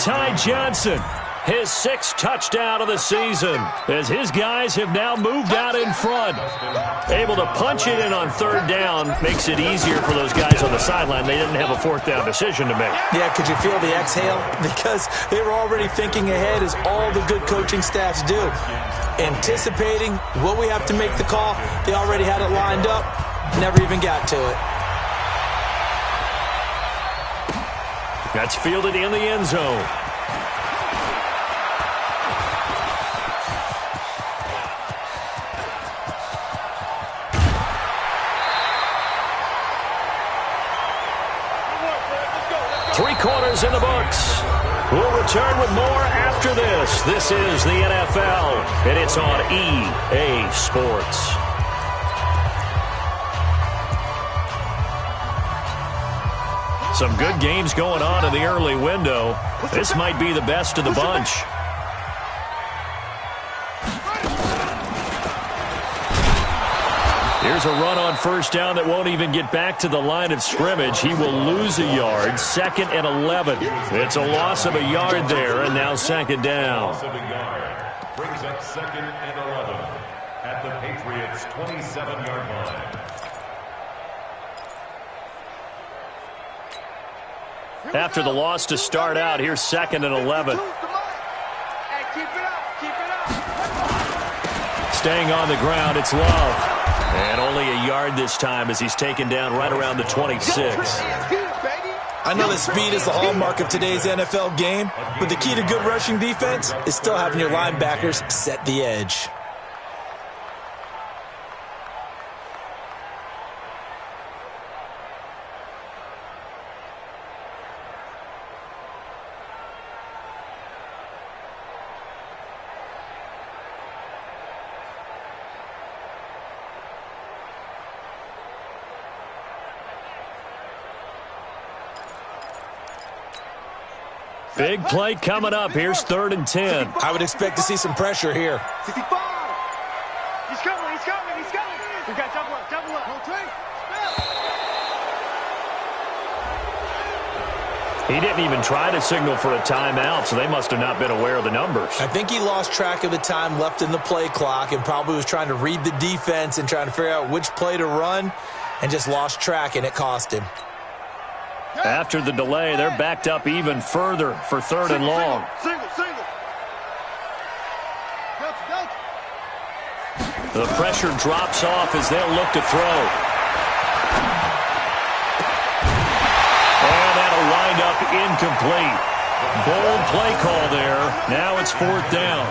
Ty Johnson, his 6th touchdown of the season, as his guys have now moved out in front. Able to punch it in on 3rd down makes it easier for those guys on the sideline. They didn't have a 4th down decision to make. Yeah, could you feel the exhale? Because they were already thinking ahead, as all the good coaching staffs do. Anticipating what we have to make the call. They already had it lined up. Never even got to it. That's fielded in the end zone. Three-quarters in the books. We'll return with more after this. This is the NFL, and it's on EA Sports. Some good games going on in the early window. This might be the best of the bunch. Here's a run on 1st down that won't even get back to the line of scrimmage. He will lose a yard. 2nd and 11. It's a loss of a yard there, and now 2nd down. Brings up 2nd and 11 at the Patriots' 27-yard line. After the loss to start out, here's 2nd and 11. Staying on the ground, it's Love. And only a yard this time as he's taken down right around the 26. I know that speed is the hallmark of today's NFL game, but the key to good rushing defense is still having your linebackers set the edge. Big play coming up. Here's 3rd and 10. I would expect to see some pressure here. 65. He's coming. He's coming. He's coming. We got double up. Double up. He didn't even try to signal for a timeout, so they must have not been aware of the numbers. I think he lost track of the time left in the play clock and probably was trying to read the defense and trying to figure out which play to run and just lost track, and it cost him. After the delay, they're backed up even further for 3rd and long. The pressure drops off as they'll look to throw. And that'll wind up incomplete. Bold play call there. Now it's 4th down.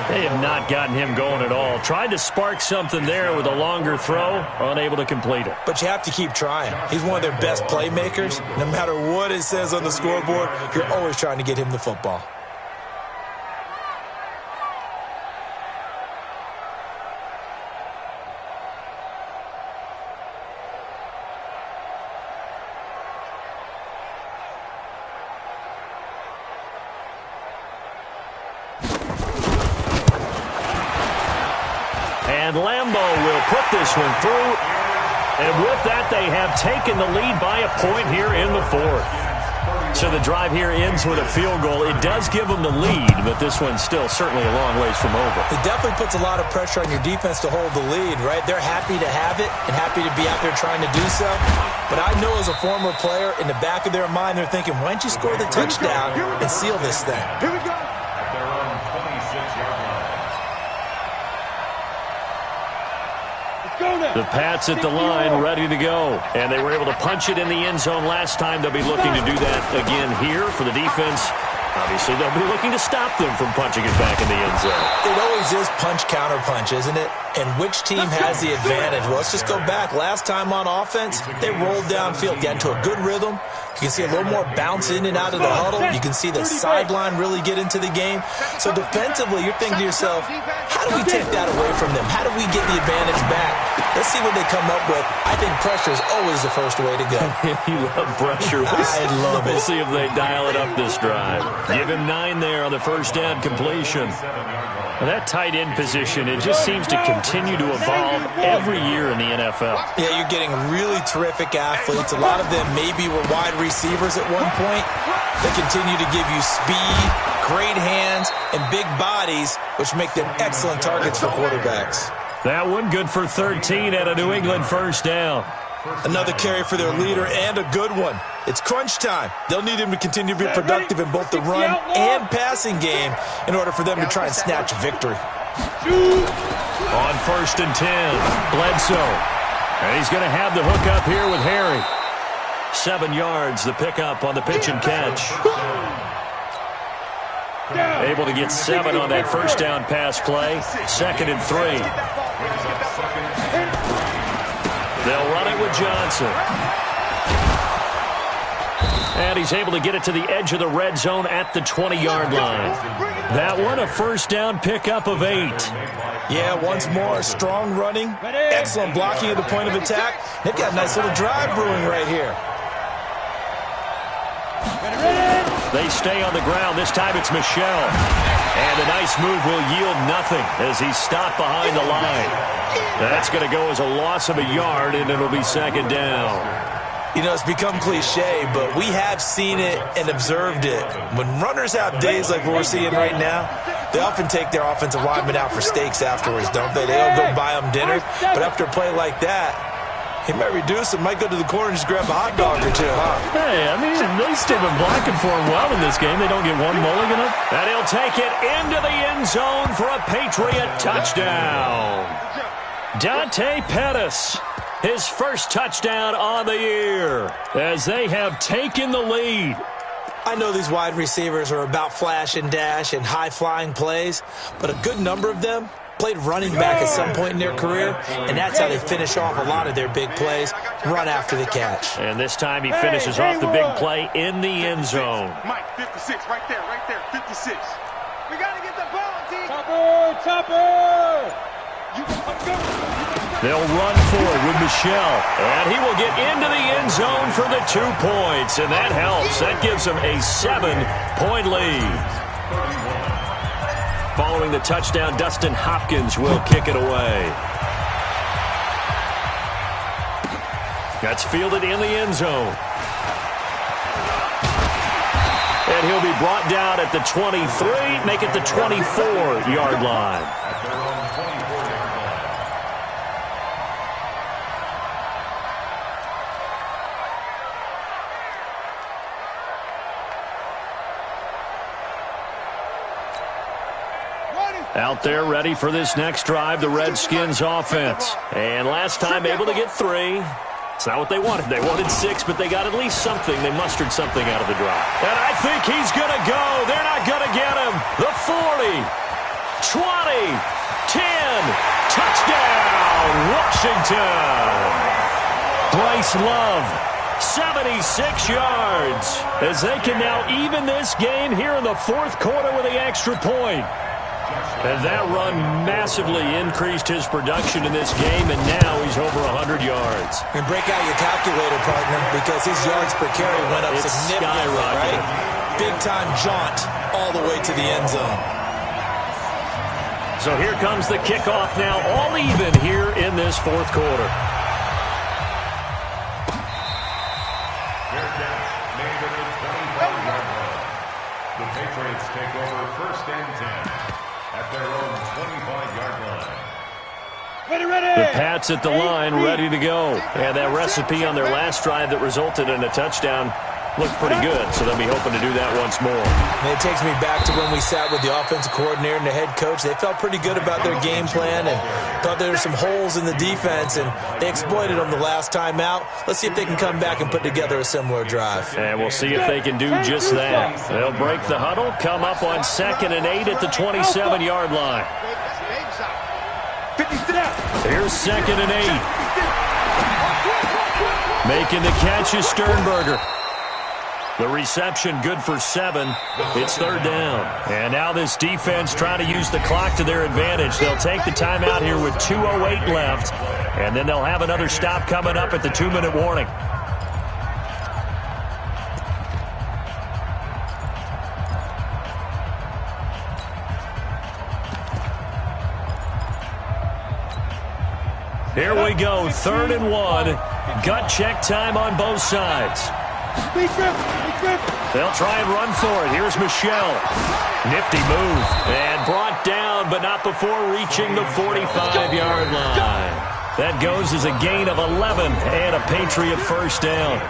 They have not gotten him going at all. Tried to spark something there with a longer throw, unable to complete it. But you have to keep trying. He's one of their best playmakers. No matter what it says on the scoreboard, you're always trying to get him the football. And Lambeau will put this one through, And with that, they have taken the lead by a point here in the fourth. So the drive here ends with a field goal. It does give them the lead, but this one's still certainly a long ways from over. It definitely puts a lot of pressure on your defense to hold the lead, right? They're happy to have it and happy to be out there trying to do so. But I know as a former player, in the back of their mind, they're thinking, why don't you score the touchdown and seal this thing? Here we go. At their own 26-yard line. The Pats at the line, ready to go. And they were able to punch it in the end zone last time. They'll be looking to do that again here for the defense. Obviously, they'll be looking to stop them from punching it back in the end zone. It always is punch-counter-punch, isn't it? And which team has the advantage? Well, let's just go back. Last time on offense, they rolled downfield, got into a good rhythm. You can see a little more bounce in and out of the huddle. You can see the sideline really get into the game. So defensively, you're thinking to yourself, how do we take that away from them? How do we get the advantage back? Let's see what they come up with. I think pressure is always the first way to go. You love pressure. I love it. We'll see if they dial it up this drive. Give him 9 there on the first down completion. That tight end position, it just seems to continue to evolve every year in the NFL. Yeah, you're getting really terrific athletes. A lot of them maybe were wide receivers at one point. They continue to give you speed, great hands, and big bodies, which make them excellent targets for quarterbacks. That one good for 13 at a New England first down. Another carry for their leader and a good one. It's crunch time. They'll need him to continue to be productive in both the run and passing game in order for them to try and snatch victory. On first and 10, Bledsoe. And he's going to have the hook up here with Harry. 7 yards, the pickup on the pitch and catch. Able to get 7 on that first down pass play. 2nd and 3. They'll run it with Johnson. And he's able to get it to the edge of the red zone at the 20-yard line. That one, a first down pickup of 8. Yeah, once more, strong running, excellent blocking at the point of attack. They've got a nice little drive brewing right here. They stay on the ground. This time it's Michel. And a nice move will yield nothing as he's stopped behind the line. That's going to go as a loss of a yard, and it'll be 2nd down. You know, it's become cliche, but we have seen it and observed it. When runners have days like what we're seeing right now, they often take their offensive linemen out for steaks afterwards, don't they? They'll go buy them dinner. But after a play like that, he might reduce it, might go to the corner and just grab a hot dog or two, huh? Hey, I mean, they've still been blocking for him well in this game. They don't get one mulligan up. And he'll take it into the end zone for a Patriot touchdown. Dante Pettis, his first touchdown on the year, as they have taken the lead. I know these wide receivers are about flash and dash and high-flying plays, but a good number of them played running back at some point in their career, and that's how they finish off a lot of their big plays, run after the catch. And this time he finishes off the big play in the end zone. Mike, 56, right there, 56. We got to get the ball, team. Topper! They'll run forward with Michel, and he will get into the end zone for the 2 points, and that helps. That gives them a 7-point lead. Following the touchdown, Dustin Hopkins will kick it away. That's fielded in the end zone. And he'll be brought down at the 23, make it the 24-yard line. Out there ready for this next drive, the Redskins offense. And last time able to get 3. It's not what they wanted. They wanted 6, but they got at least something. They mustered something out of the drive. And I think he's going to go. They're not going to get him. The 40, 20, 10, touchdown, Washington. Bryce Love, 76 yards, as they can now even this game here in the 4th quarter with the extra point. And that run massively increased his production in this game, and now he's over 100 yards. And break out your calculator, partner, because his yards per carry went up significantly, right? Big-time jaunt all the way to the end zone. So here comes the kickoff now, all even here in this 4th quarter. take over 1st and 10 at their own 25-yard line. The Pats at the line, ready to go. And that recipe on their last drive that resulted in a touchdown looked pretty good, so they'll be hoping to do that once more. And it takes me back to when we sat with the offensive coordinator and the head coach. They felt pretty good about their game plan and thought there were some holes in the defense, and they exploited them the last time out. Let's see if they can come back and put together a similar drive. And we'll see if they can do just that. They'll break the huddle, come up on 2nd and 8 at the 27-yard line. Here's 2nd and 8. Making the catch is Sternberger. The reception good for 7. It's 3rd down. And now this defense trying to use the clock to their advantage. They'll take the timeout here with 2:08 left. And then they'll have another stop coming up at the 2-minute warning. Here we go, 3rd and 1. Gut check time on both sides. They'll try and run for it. Here's Michelle. Nifty move. And brought down, but not before reaching the 45-yard line. That goes as a gain of 11 and a Patriot first down.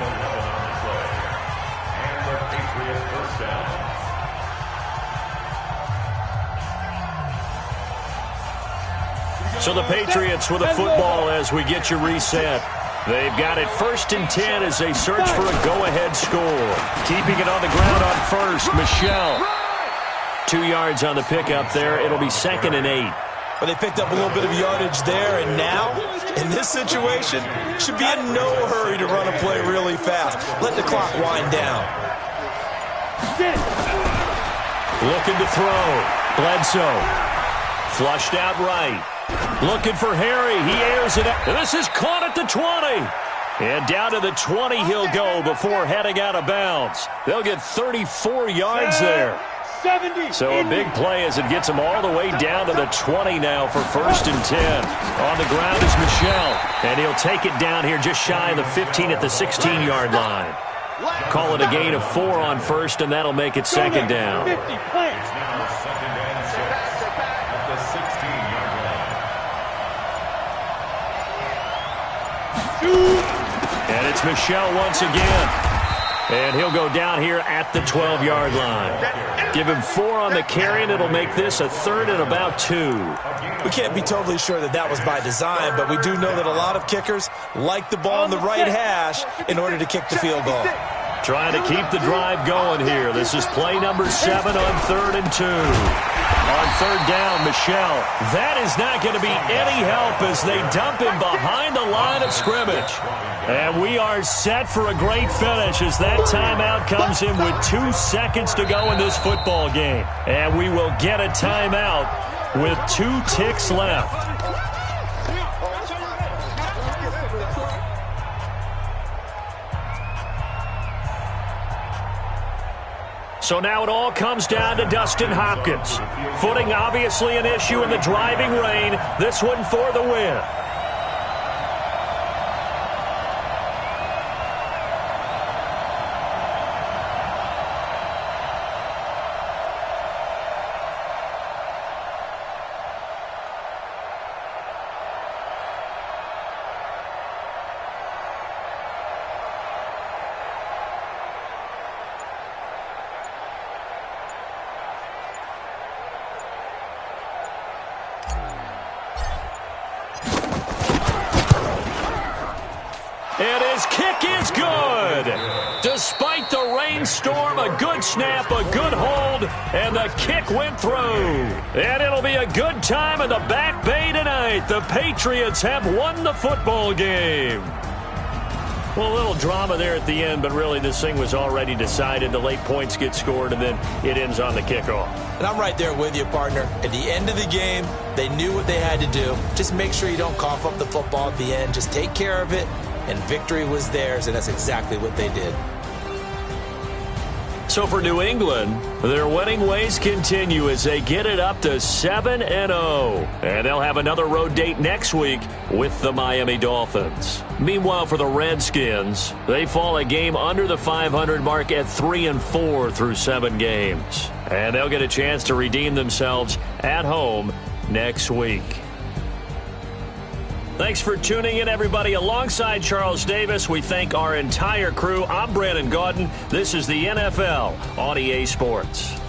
So the Patriots with a football as we get you reset. They've got it 1st and 10 as they search for a go-ahead score. Keeping it on the ground on 1st, Michelle. 2 yards on the pickup there. It'll be 2nd and 8. But they picked up a little bit of yardage there, and now, in this situation, should be in no hurry to run a play really fast. Let the clock wind down. Looking to throw. Bledsoe. Flushed out right. Looking for Harry. He airs it out. This is caught at the 20. And down to the 20 he'll go before heading out of bounds. They'll get 34 yards there. So a big play as it gets them all the way down to the 20 now for 1st and 10. On the ground is Michelle. And he'll take it down here just shy of the 15 at the 16-yard line. Call it a gain of 4 on 1st, and that'll make it 2nd down. And it's Michelle once again. And he'll go down here at the 12-yard line. Give him 4 on the carry, and it'll make this a 3rd and about 2. We can't be totally sure that that was by design, but we do know that a lot of kickers like the ball on the right hash in order to kick the field goal. Trying to keep the drive going here. This is play number 7 on 3rd and 2. On 3rd down, Michelle. That is not going to be any help as they dump him behind the line of scrimmage. And we are set for a great finish as that timeout comes in with 2 seconds to go in this football game. And we will get a timeout with 2 ticks left. So now it all comes down to Dustin Hopkins. Footing obviously an issue in the driving rain. This one for the win. And his kick is good. Despite the rainstorm, a good snap, a good hold, and the kick went through. And it'll be a good time in the Back Bay tonight. The Patriots have won the football game. Well, a little drama there at the end, but really this thing was already decided. The late points get scored, and then it ends on the kickoff. And I'm right there with you, partner. At the end of the game, they knew what they had to do. Just make sure you don't cough up the football at the end. Just take care of it. And victory was theirs, and that's exactly what they did. So for New England, their winning ways continue as they get it up to 7-0. And they'll have another road date next week with the Miami Dolphins. Meanwhile, for the Redskins, they fall a game under the 500 mark at 3-4 through 7 games. And they'll get a chance to redeem themselves at home next week. Thanks for tuning in, everybody. Alongside Charles Davis, we thank our entire crew. I'm Brandon Gaudin. This is the NFL on EA Sports.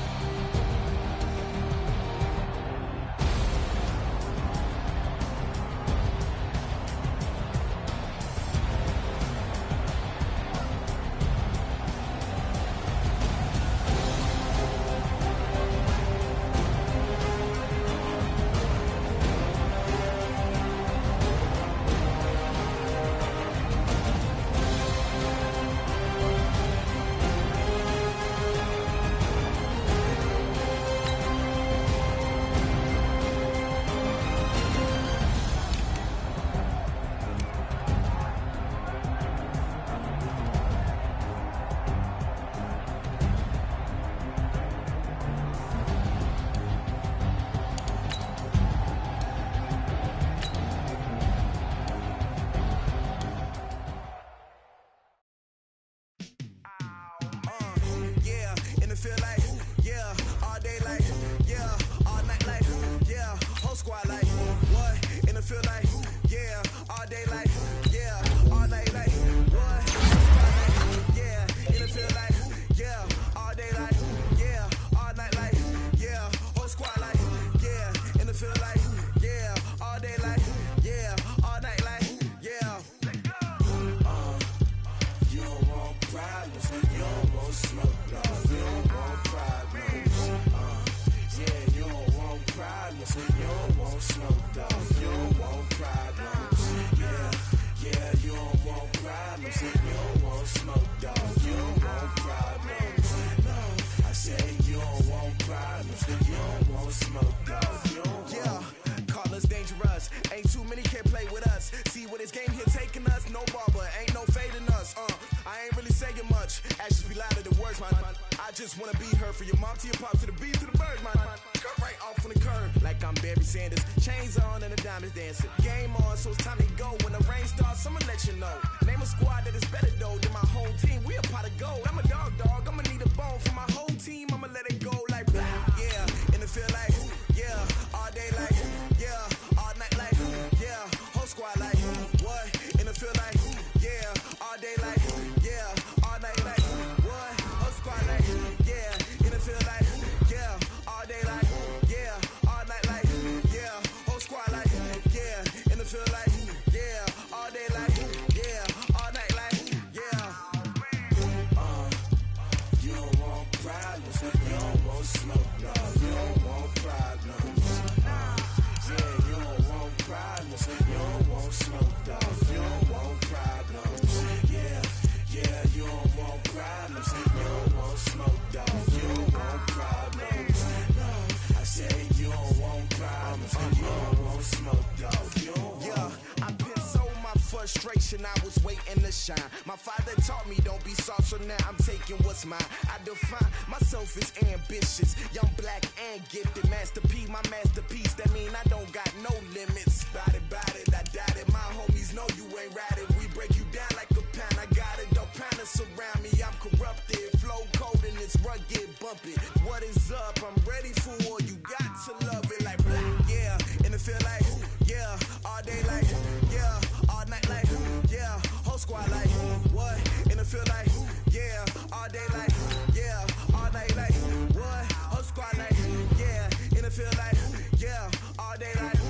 I was waiting to shine. My father taught me don't be soft, so now I'm taking what's mine. I define myself as ambitious, young, black, and gifted. Master P, my masterpiece. That mean I don't got no limits. Bout it, I doubt it. My homies know you ain't ratted. We break you down like a pound. I got it, don't pound us around me. I'm corrupted, flow cold and it's rugged, bumpy. What is up? I'm ready for war. You got to love it like black, yeah. And it feel like, yeah, all day like, yeah, all night like, yeah, whole squad like, what? And it feel like, yeah, all day like, yeah, all night like, what? Whole squad like, yeah, and it feel like, yeah, all day like,